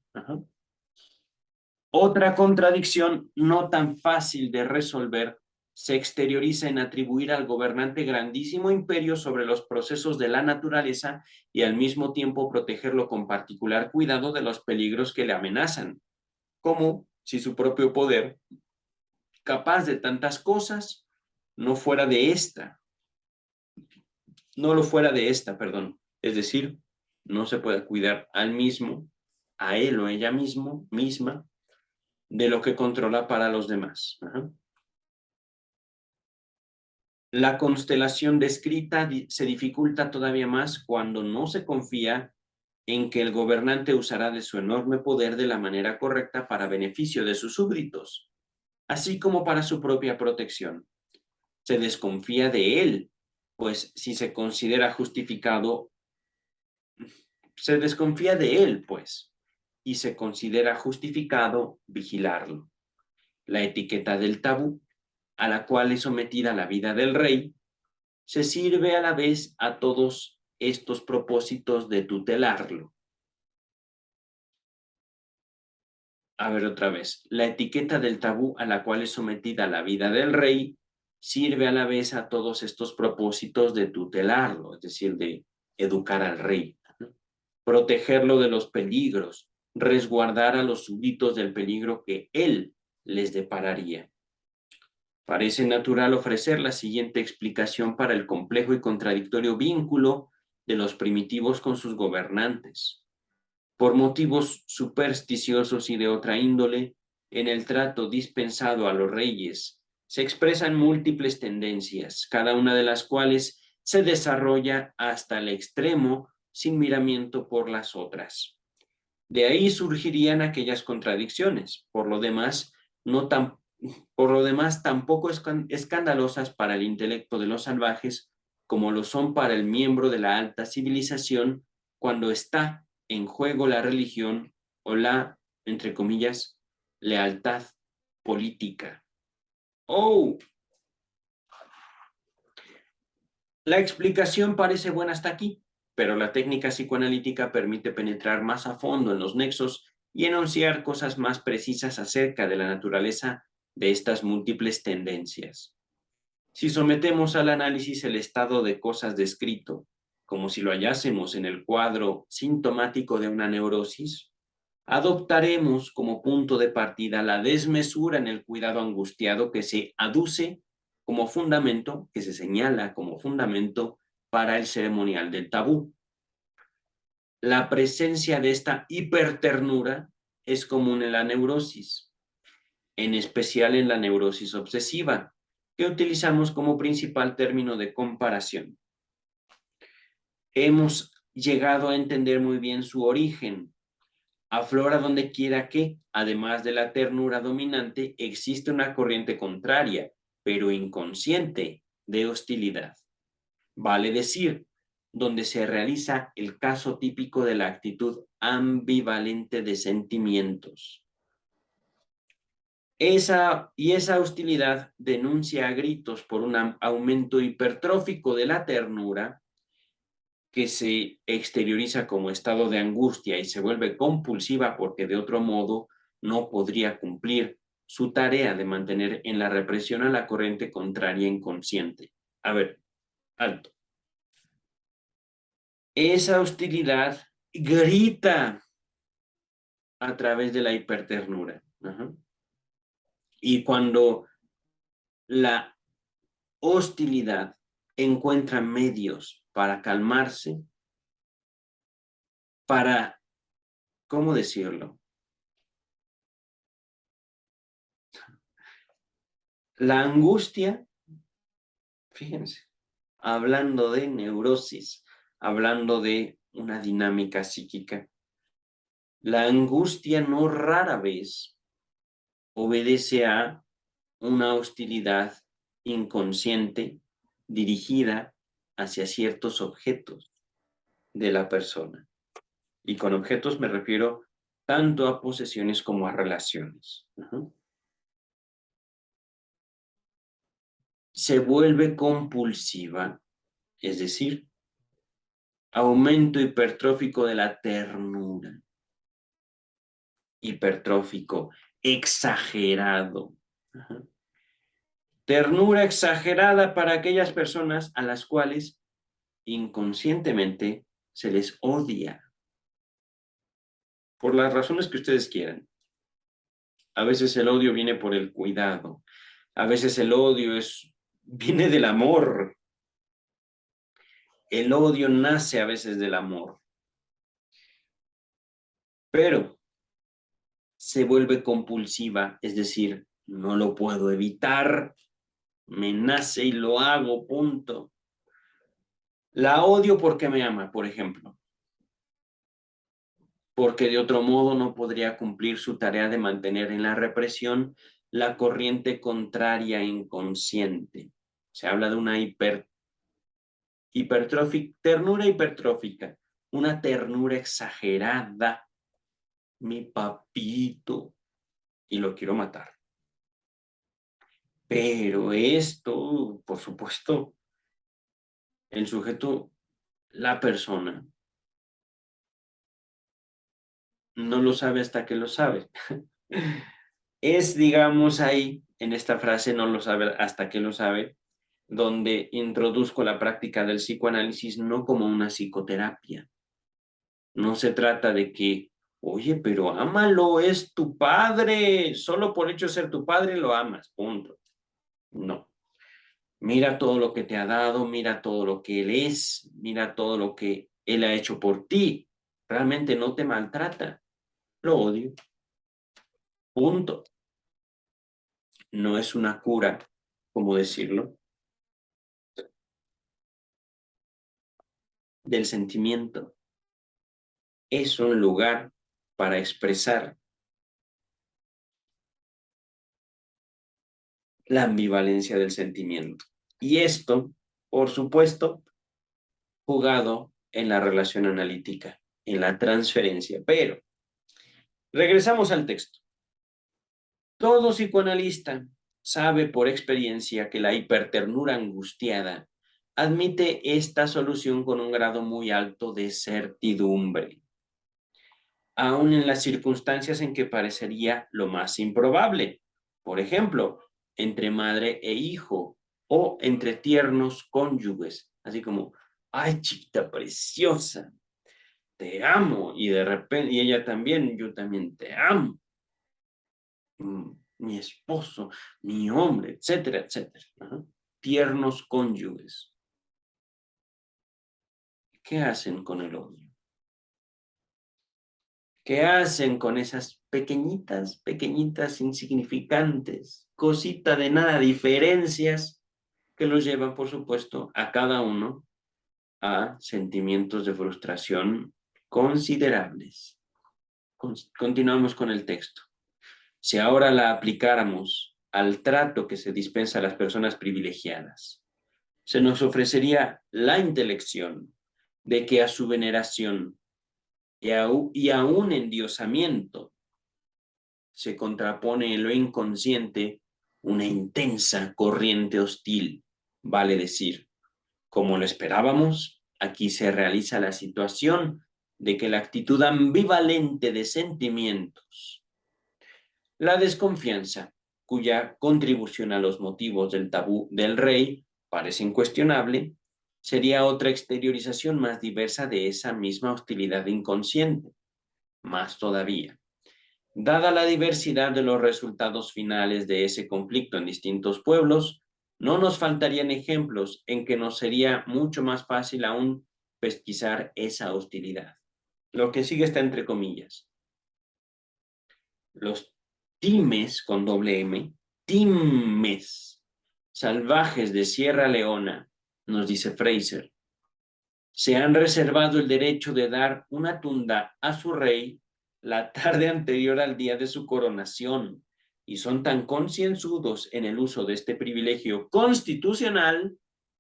Otra contradicción no tan fácil de resolver se exterioriza en atribuir al gobernante grandísimo imperio sobre los procesos de la naturaleza y al mismo tiempo protegerlo con particular cuidado de los peligros que le amenazan, como si su propio poder, capaz de tantas cosas, no lo fuera de esta, es decir, no se puede cuidar al mismo, a él o ella misma, de lo que controla para los demás. La constelación descrita se dificulta todavía más cuando no se confía en que el gobernante usará de su enorme poder de la manera correcta para beneficio de sus súbditos, así como para su propia protección. Se desconfía de él, pues si se considera justificado, se desconfía de él, pues, y se considera justificado vigilarlo. La etiqueta del tabú, a la cual es sometida la vida del rey, se sirve a la vez a todos estos propósitos de tutelarlo. A ver otra vez. La etiqueta del tabú a la cual es sometida la vida del rey sirve a la vez a todos estos propósitos de tutelarlo, es decir, de educar al rey, protegerlo de los peligros, resguardar a los súbditos del peligro que él les depararía. Parece natural ofrecer la siguiente explicación para el complejo y contradictorio vínculo de los primitivos con sus gobernantes. Por motivos supersticiosos y de otra índole, en el trato dispensado a los reyes se expresan múltiples tendencias, cada una de las cuales se desarrolla hasta el extremo sin miramiento por las otras. De ahí surgirían aquellas contradicciones, por lo demás tampoco escandalosas para el intelecto de los salvajes, como lo son para el miembro de la alta civilización cuando está en juego la religión o la, entre comillas, lealtad política. ¡Oh! La explicación parece buena hasta aquí, pero la técnica psicoanalítica permite penetrar más a fondo en los nexos y enunciar cosas más precisas acerca de la naturaleza de estas múltiples tendencias. Si sometemos al análisis el estado de cosas descrito, como si lo hallásemos en el cuadro sintomático de una neurosis, adoptaremos como punto de partida la desmesura en el cuidado angustiado que se aduce como fundamento, que se señala como fundamento para el ceremonial del tabú. La presencia de esta hiperternura es común en la neurosis, en especial en la neurosis obsesiva, que utilizamos como principal término de comparación. Hemos llegado a entender muy bien su origen. Aflora donde quiera que, además de la ternura dominante, existe una corriente contraria, pero inconsciente, de hostilidad. Vale decir, donde se realiza el caso típico de la actitud ambivalente de sentimientos. Esa hostilidad denuncia a gritos por un aumento hipertrófico de la ternura que se exterioriza como estado de angustia y se vuelve compulsiva porque de otro modo no podría cumplir su tarea de mantener en la represión a la corriente contraria inconsciente. A ver, alto. Esa hostilidad grita a través de la hiperternura. Y cuando la hostilidad encuentra medios para calmarse, para, ¿cómo decirlo? La angustia, fíjense, hablando de neurosis, hablando de una dinámica psíquica, la angustia no rara vez obedece a una hostilidad inconsciente dirigida hacia ciertos objetos de la persona. Y con objetos me refiero tanto a posesiones como a relaciones. Se vuelve compulsiva, es decir, aumento hipertrófico de la ternura. Hipertrófico, exagerado. Ternura exagerada para aquellas personas a las cuales inconscientemente se les odia. Por las razones que ustedes quieran. A veces el odio viene por el cuidado. A veces el odio viene del amor. El odio nace a veces del amor. Pero se vuelve compulsiva, es decir, no lo puedo evitar, me nace y lo hago, punto. La odio porque me ama, por ejemplo. Porque de otro modo no podría cumplir su tarea de mantener en la represión la corriente contraria inconsciente. Se habla de una ternura hipertrófica, una ternura exagerada. Mi papito, y lo quiero matar. Pero esto, por supuesto, el sujeto, la persona, no lo sabe hasta que lo sabe. Es, digamos, ahí, en esta frase, no lo sabe hasta que lo sabe, donde introduzco la práctica del psicoanálisis no como una psicoterapia. No se trata de que Oye, pero ámalo, es tu padre. Solo por hecho de ser tu padre lo amas, punto. No. Mira todo lo que te ha dado, mira todo lo que él es, mira todo lo que él ha hecho por ti. Realmente no te maltrata. Lo odio. Punto. No es una cura, ¿cómo decirlo? Del sentimiento. Es un lugar para expresar la ambivalencia del sentimiento. Y esto, por supuesto, jugado en la relación analítica, en la transferencia. Pero regresamos al texto. Todo psicoanalista sabe por experiencia que la hiperternura angustiada admite esta solución con un grado muy alto de certidumbre, aun en las circunstancias en que parecería lo más improbable. Por ejemplo, entre madre e hijo o entre tiernos cónyuges, así como, ay, chiquita preciosa, te amo, y de repente, y ella también, yo también te amo, mi esposo, mi hombre, etcétera, etcétera. Ajá. Tiernos cónyuges. ¿Qué hacen con el odio? ¿Qué hacen con esas pequeñitas, pequeñitas, insignificantes, cosita de nada, diferencias que los llevan, por supuesto, a cada uno a sentimientos de frustración considerables? Continuamos con el texto. Si ahora la aplicáramos al trato que se dispensa a las personas privilegiadas, se nos ofrecería la intelección de que a su veneración y a un endiosamiento se contrapone en lo inconsciente una intensa corriente hostil, vale decir, como lo esperábamos, aquí se realiza la situación de que la actitud ambivalente de sentimientos, la desconfianza, cuya contribución a los motivos del tabú del rey parece incuestionable, sería otra exteriorización más diversa de esa misma hostilidad inconsciente. Más todavía, dada la diversidad de los resultados finales de ese conflicto en distintos pueblos, no nos faltarían ejemplos en que nos sería mucho más fácil aún pesquisar esa hostilidad. Lo que sigue está entre comillas. Los times con doble M, times salvajes de Sierra Leona, nos dice Fraser, se han reservado el derecho de dar una tunda a su rey la tarde anterior al día de su coronación y son tan concienzudos en el uso de este privilegio constitucional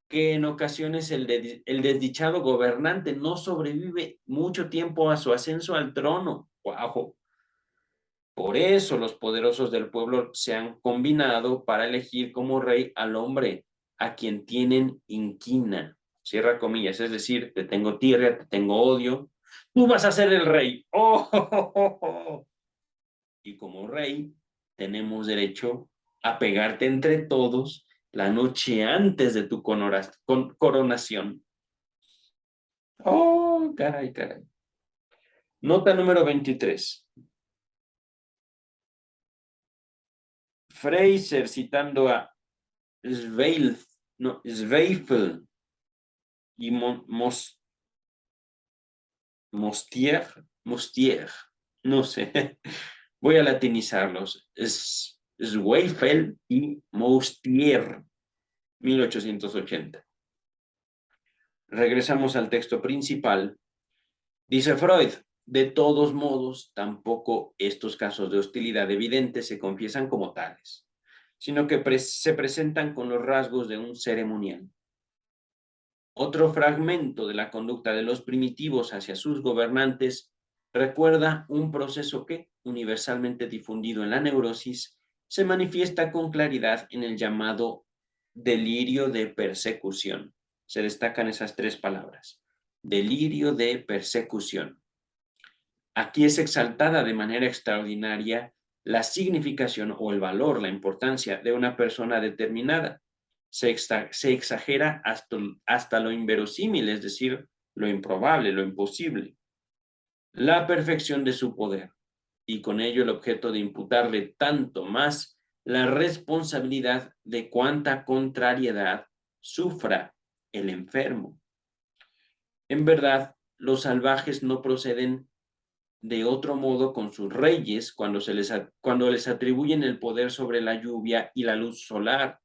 que en ocasiones el desdichado gobernante no sobrevive mucho tiempo a su ascenso al trono. ¡Wow! Por eso los poderosos del pueblo se han combinado para elegir como rey al hombre a quien tienen inquina. Cierra comillas, es decir, te tengo tirria, te tengo odio. Tú vas a ser el rey. ¡Oh! Oh, oh, oh, oh! Y como rey, tenemos derecho a pegarte entre todos la noche antes de tu coronación. ¡Oh, caray, caray! Nota número 23. Fraser citando a Sveil, no, Zweifel y Mostier, no sé, voy a latinizarlos, es Zweifel y Mostier, 1880. Regresamos al texto principal. Dice Freud, de todos modos, tampoco estos casos de hostilidad evidente se confiesan como tales, sino que se presentan con los rasgos de un ceremonial. Otro fragmento de la conducta de los primitivos hacia sus gobernantes recuerda un proceso que, universalmente difundido en la neurosis, se manifiesta con claridad en el llamado delirio de persecución. Se destacan esas tres palabras. Delirio de persecución. Aquí es exaltada de manera extraordinaria la significación o el valor, la importancia de una persona determinada. Se exagera hasta lo inverosímil, es decir, lo improbable, lo imposible. la perfección de su poder, y con ello el objeto de imputarle tanto más la responsabilidad de cuánta contrariedad sufra el enfermo. En verdad, los salvajes no proceden de otro modo con sus reyes cuando les atribuyen el poder sobre la lluvia y la luz solar,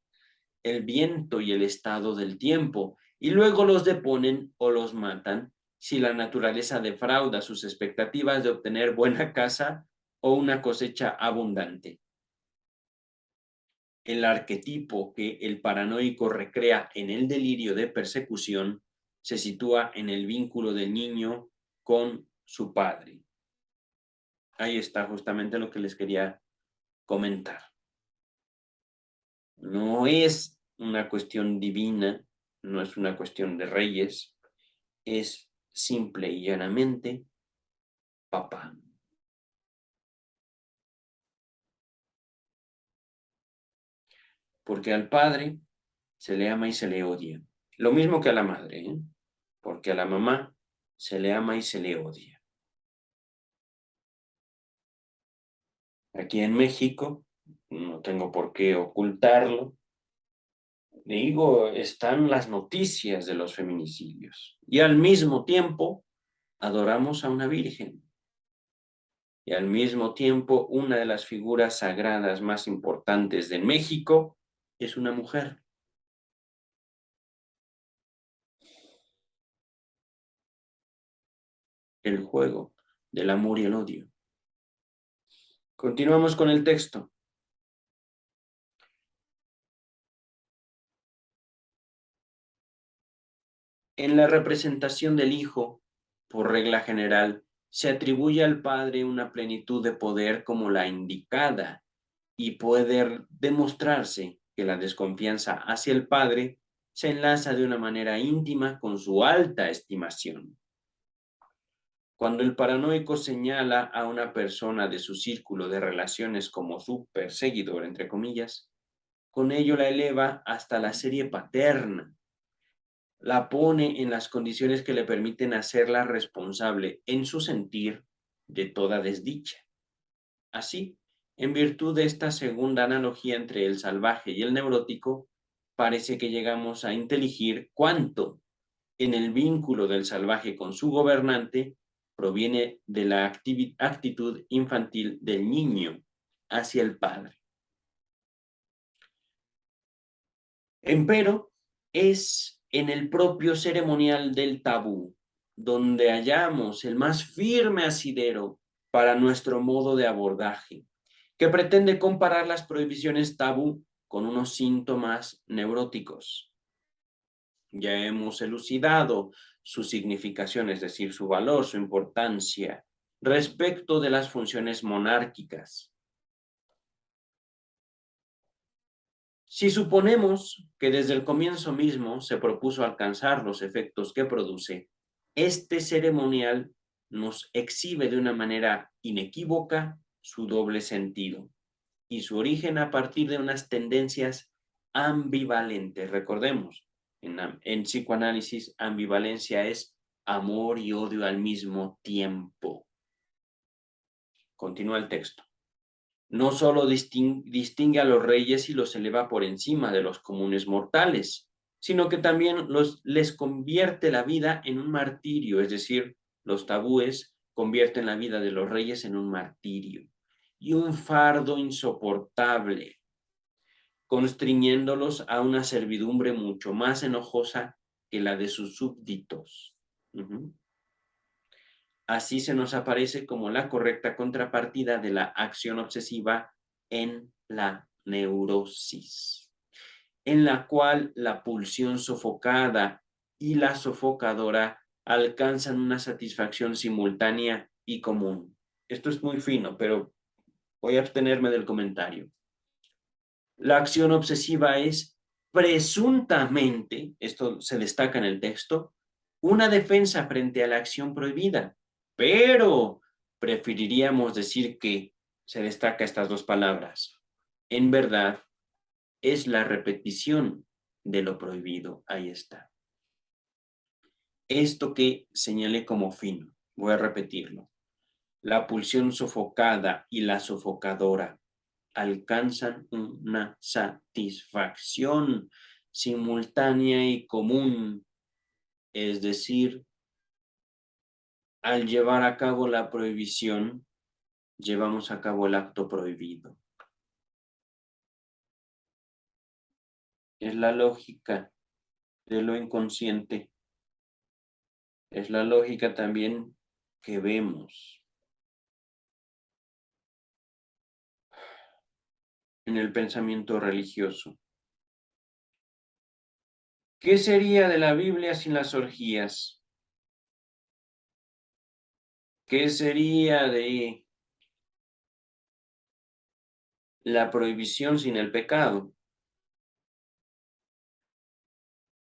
el viento y el estado del tiempo, y luego los deponen o los matan si la naturaleza defrauda sus expectativas de obtener buena caza o una cosecha abundante. El arquetipo que el paranoico recrea en el delirio de persecución se sitúa en el vínculo del niño con su padre. Ahí está justamente lo que les quería comentar. No es una cuestión divina, no es una cuestión de reyes, es simple y llanamente papá. Porque al padre se le ama y se le odia. Lo mismo que a la madre, ¿eh? Porque a la mamá se le ama y se le odia. Aquí en México, no tengo por qué ocultarlo, digo, están las noticias de los feminicidios. Y al mismo tiempo adoramos a una virgen. Y al mismo tiempo, una de las figuras sagradas más importantes de México es una mujer. El juego del amor y el odio. Continuamos con el texto. En la representación del Hijo, por regla general, se atribuye al Padre una plenitud de poder como la indicada y puede demostrarse que la desconfianza hacia el Padre se enlaza de una manera íntima con su alta estimación. Cuando el paranoico señala a una persona de su círculo de relaciones como su perseguidor, entre comillas, con ello la eleva hasta la serie paterna, la pone en las condiciones que le permiten hacerla responsable en su sentir de toda desdicha. Así, en virtud de esta segunda analogía entre el salvaje y el neurótico, parece que llegamos a inteligir cuánto en el vínculo del salvaje con su gobernante proviene de la actitud infantil del niño hacia el padre. Empero, es en el propio ceremonial del tabú donde hallamos el más firme asidero para nuestro modo de abordaje, que pretende comparar las prohibiciones tabú con unos síntomas neuróticos. Ya hemos elucidado su significación, es decir, su valor, su importancia, respecto de las funciones monárquicas. Si suponemos que desde el comienzo mismo se propuso alcanzar los efectos que produce, este ceremonial nos exhibe de una manera inequívoca su doble sentido y su origen a partir de unas tendencias ambivalentes. Recordemos, en psicoanálisis, ambivalencia es amor y odio al mismo tiempo. Continúa el texto. No solo distingue a los reyes y los eleva por encima de los comunes mortales, sino que también les convierte la vida en un martirio, es decir, los tabúes convierten la vida de los reyes en un martirio y un fardo insoportable, constriñéndolos a una servidumbre mucho más enojosa que la de sus súbditos. Así se nos aparece como la correcta contrapartida de la acción obsesiva en la neurosis, en la cual la pulsión sofocada y la sofocadora alcanzan una satisfacción simultánea y común. Esto es muy fino, pero voy a abstenerme del comentario. La acción obsesiva es presuntamente, esto se destaca en el texto, una defensa frente a la acción prohibida, pero preferiríamos decir que se destaca estas dos palabras. En verdad, es la repetición de lo prohibido. Ahí está. Esto que señalé como fino, voy a repetirlo. La pulsión sofocada y la sofocadora alcanzan una satisfacción simultánea y común, es decir, al llevar a cabo la prohibición, llevamos a cabo el acto prohibido. Es la lógica de lo inconsciente. Es la lógica también que vemos en el pensamiento religioso. ¿Qué sería de la Biblia sin las orgías? ¿Qué sería de la prohibición sin el pecado?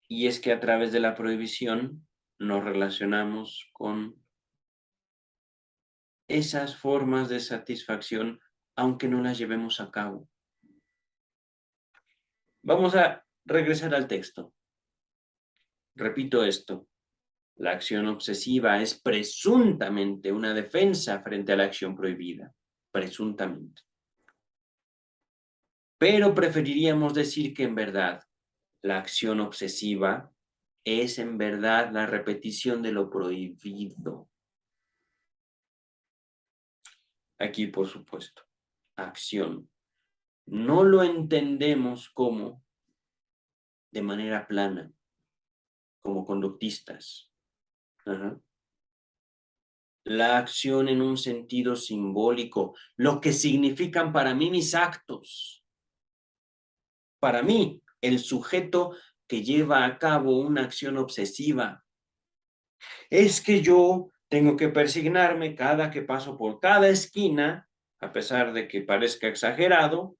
Y es que a través de la prohibición nos relacionamos con esas formas de satisfacción, aunque no las llevemos a cabo. Vamos a regresar al texto. Repito esto. La acción obsesiva es presuntamente una defensa frente a la acción prohibida. Presuntamente. Pero preferiríamos decir que en verdad la acción obsesiva es en verdad la repetición de lo prohibido. Aquí, por supuesto, acción. No lo entendemos como de manera plana, como conductistas. Ajá. La acción en un sentido simbólico, lo que significan para mí mis actos. Para mí, el sujeto que lleva a cabo una acción obsesiva. Es que yo tengo que persignarme cada que paso por cada esquina, a pesar de que parezca exagerado,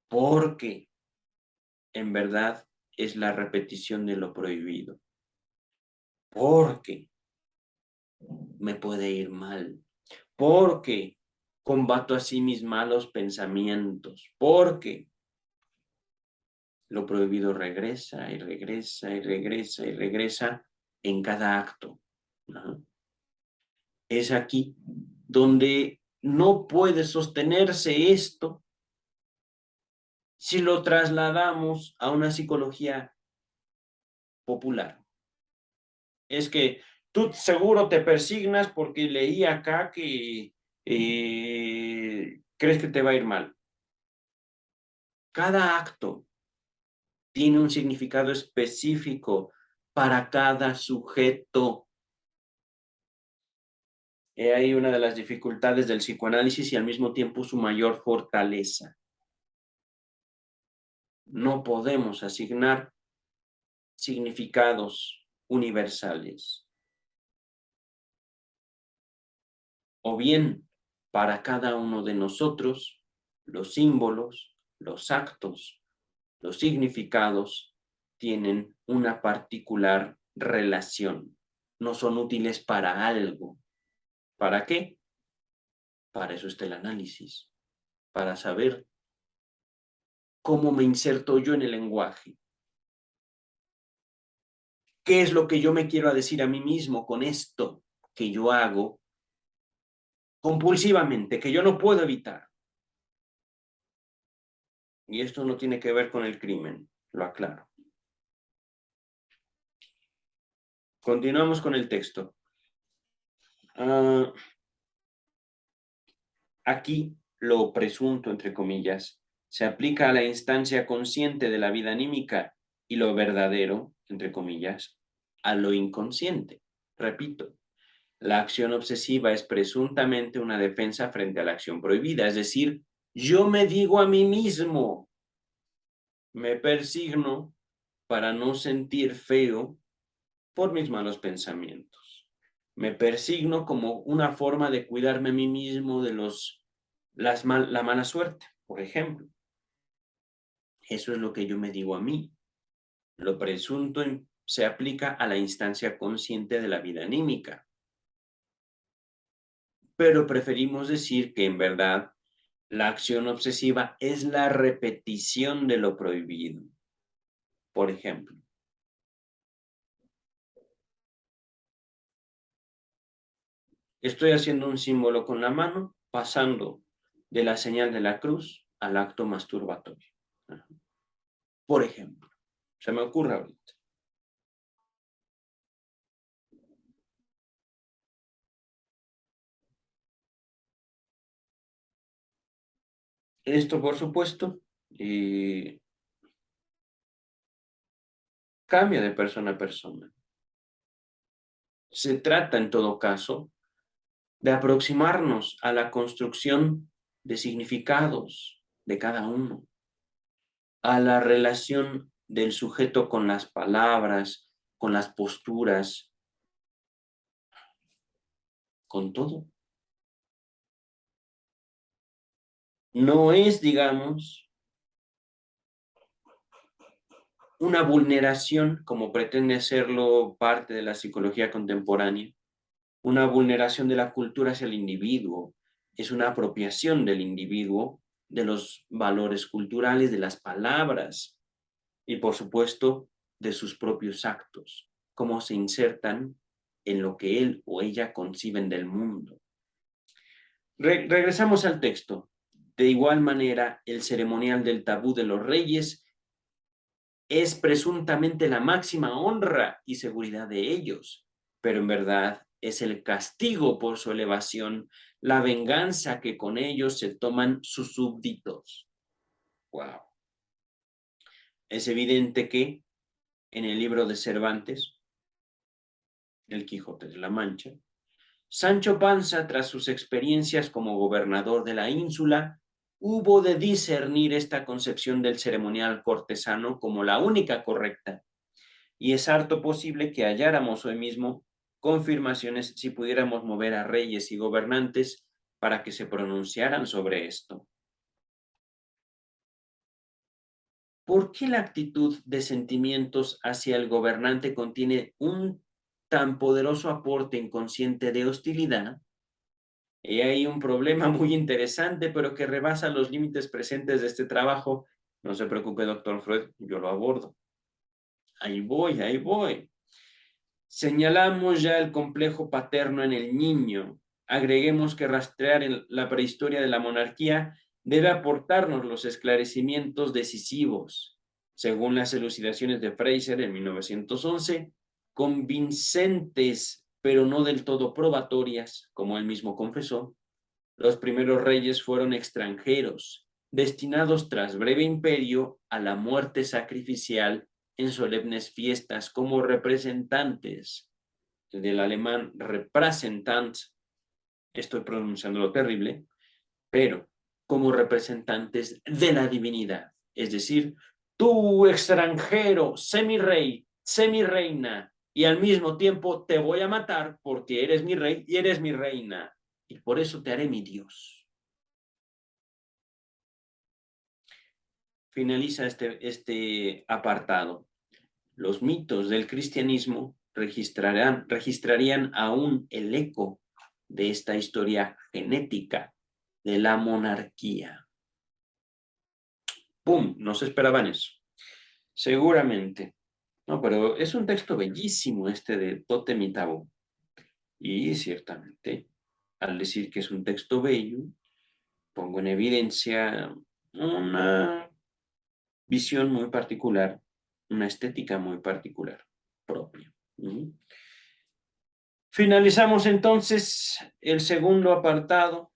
porque en verdad es la repetición de lo prohibido. Porque me puede ir mal. Porque combato así mis malos pensamientos. Porque lo prohibido regresa y regresa y regresa y regresa en cada acto. ¿No? Es aquí donde no puede sostenerse esto si lo trasladamos a una psicología popular. Es que tú seguro te persignas porque leí acá que crees que te va a ir mal. Cada acto tiene un significado específico para cada sujeto. He ahí una de las dificultades del psicoanálisis y al mismo tiempo su mayor fortaleza. No podemos asignar significados universales. O bien, para cada uno de nosotros, los símbolos, los actos, los significados tienen una particular relación. No son útiles para algo. ¿Para qué? Para eso está el análisis. Para saber cómo me inserto yo en el lenguaje. ¿Qué es lo que yo me quiero decir a mí mismo con esto que yo hago compulsivamente, que yo no puedo evitar? Y esto no tiene que ver con el crimen, lo aclaro. Continuamos con el texto. Aquí, lo presunto, entre comillas, se aplica a la instancia consciente de la vida anímica y lo verdadero, entre comillas, a lo inconsciente. Repito, la acción obsesiva es presuntamente una defensa frente a la acción prohibida, es decir, yo me digo a mí mismo, me persigno para no sentir feo por mis malos pensamientos. Me persigno como una forma de cuidarme a mí mismo de la mala suerte, por ejemplo. Eso es lo que yo me digo a mí. Lo presunto se aplica a la instancia consciente de la vida anímica. Pero preferimos decir que en verdad la acción obsesiva es la repetición de lo prohibido. Por ejemplo, Estoy haciendo un símbolo con la mano, pasando de la señal de la cruz al acto masturbatorio. Por ejemplo, se me ocurre ahorita. Esto, por supuesto, cambia de persona a persona. Se trata, en todo caso, de aproximarnos a la construcción de significados de cada uno, a la relación del sujeto con las palabras, con las posturas, con todo. No es, digamos, una vulneración, como pretende hacerlo parte de la psicología contemporánea, una vulneración de la cultura hacia el individuo, es una apropiación del individuo de los valores culturales, de las palabras y, por supuesto, de sus propios actos, cómo se insertan en lo que él o ella conciben del mundo. Regresamos al texto. De igual manera, el ceremonial del tabú de los reyes es presuntamente la máxima honra y seguridad de ellos, pero en verdad es el castigo por su elevación, la venganza que con ellos se toman sus súbditos. Wow. Es evidente que en el libro de Cervantes, El Quijote de la Mancha, Sancho Panza, tras sus experiencias como gobernador de la ínsula, hubo de discernir esta concepción del ceremonial cortesano como la única correcta, y es harto posible que halláramos hoy mismo confirmaciones si pudiéramos mover a reyes y gobernantes para que se pronunciaran sobre esto. ¿Por qué la actitud de sentimientos hacia el gobernante contiene un tan poderoso aporte inconsciente de hostilidad? Y hay un problema muy interesante, pero que rebasa los límites presentes de este trabajo. No se preocupe, doctor Freud, yo lo abordo. Ahí voy, ahí voy. Señalamos ya el complejo paterno en el niño. Agreguemos que rastrear en la prehistoria de la monarquía debe aportarnos los esclarecimientos decisivos. Según las elucidaciones de Fraser en 1911, convincentes, pero no del todo probatorias, como él mismo confesó, los primeros reyes fueron extranjeros, destinados tras breve imperio a la muerte sacrificial en solemnes fiestas como representantes, del alemán Repräsentant, estoy pronunciando lo terrible, pero como representantes de la divinidad, es decir, tú extranjero, semirrey, semirreina, y al mismo tiempo te voy a matar porque eres mi rey y eres mi reina, y por eso te haré mi Dios. Finaliza este apartado. Los mitos del cristianismo registrarían aún el eco de esta historia genética de la monarquía. ¡Pum! No se esperaban eso. Seguramente. No, pero es un texto bellísimo este de Totem y Tabú. Y ciertamente, al decir que es un texto bello, pongo en evidencia una visión muy particular, una estética muy particular, propia. Finalizamos entonces el segundo apartado,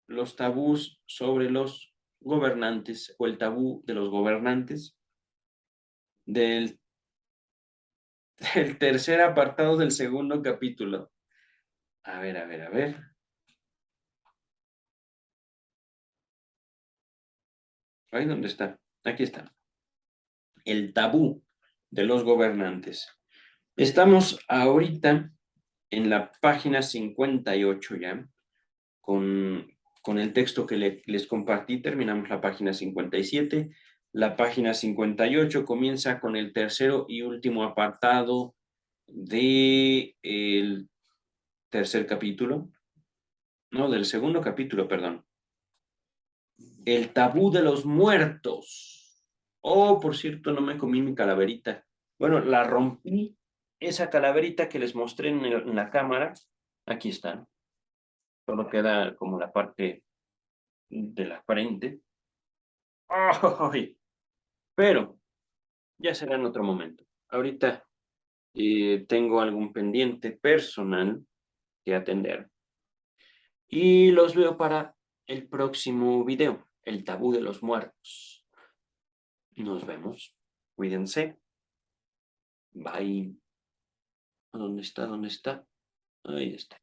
los tabús sobre los gobernantes o el tabú de los gobernantes, del tercer apartado del segundo capítulo. A ver, a ver, a ver. Ahí, ¿dónde está? Aquí está. El tabú de los gobernantes. Estamos ahorita en la página 58 ya, con el texto que les compartí. Terminamos la página 57. La página 58 comienza con el tercero y último apartado del tercer capítulo, no, del segundo capítulo, perdón. El tabú de los muertos. Oh, por cierto, no me comí mi calaverita. Bueno, la rompí, esa calaverita que les mostré en la cámara. Aquí está. Solo queda como la parte de la frente. ¡Ay! Pero ya será en otro momento. Ahorita tengo algún pendiente personal que atender. Y los veo para el próximo video, el tabú de los muertos. Nos vemos. Cuídense. Bye. ¿Dónde está? ¿Dónde está? Ahí está.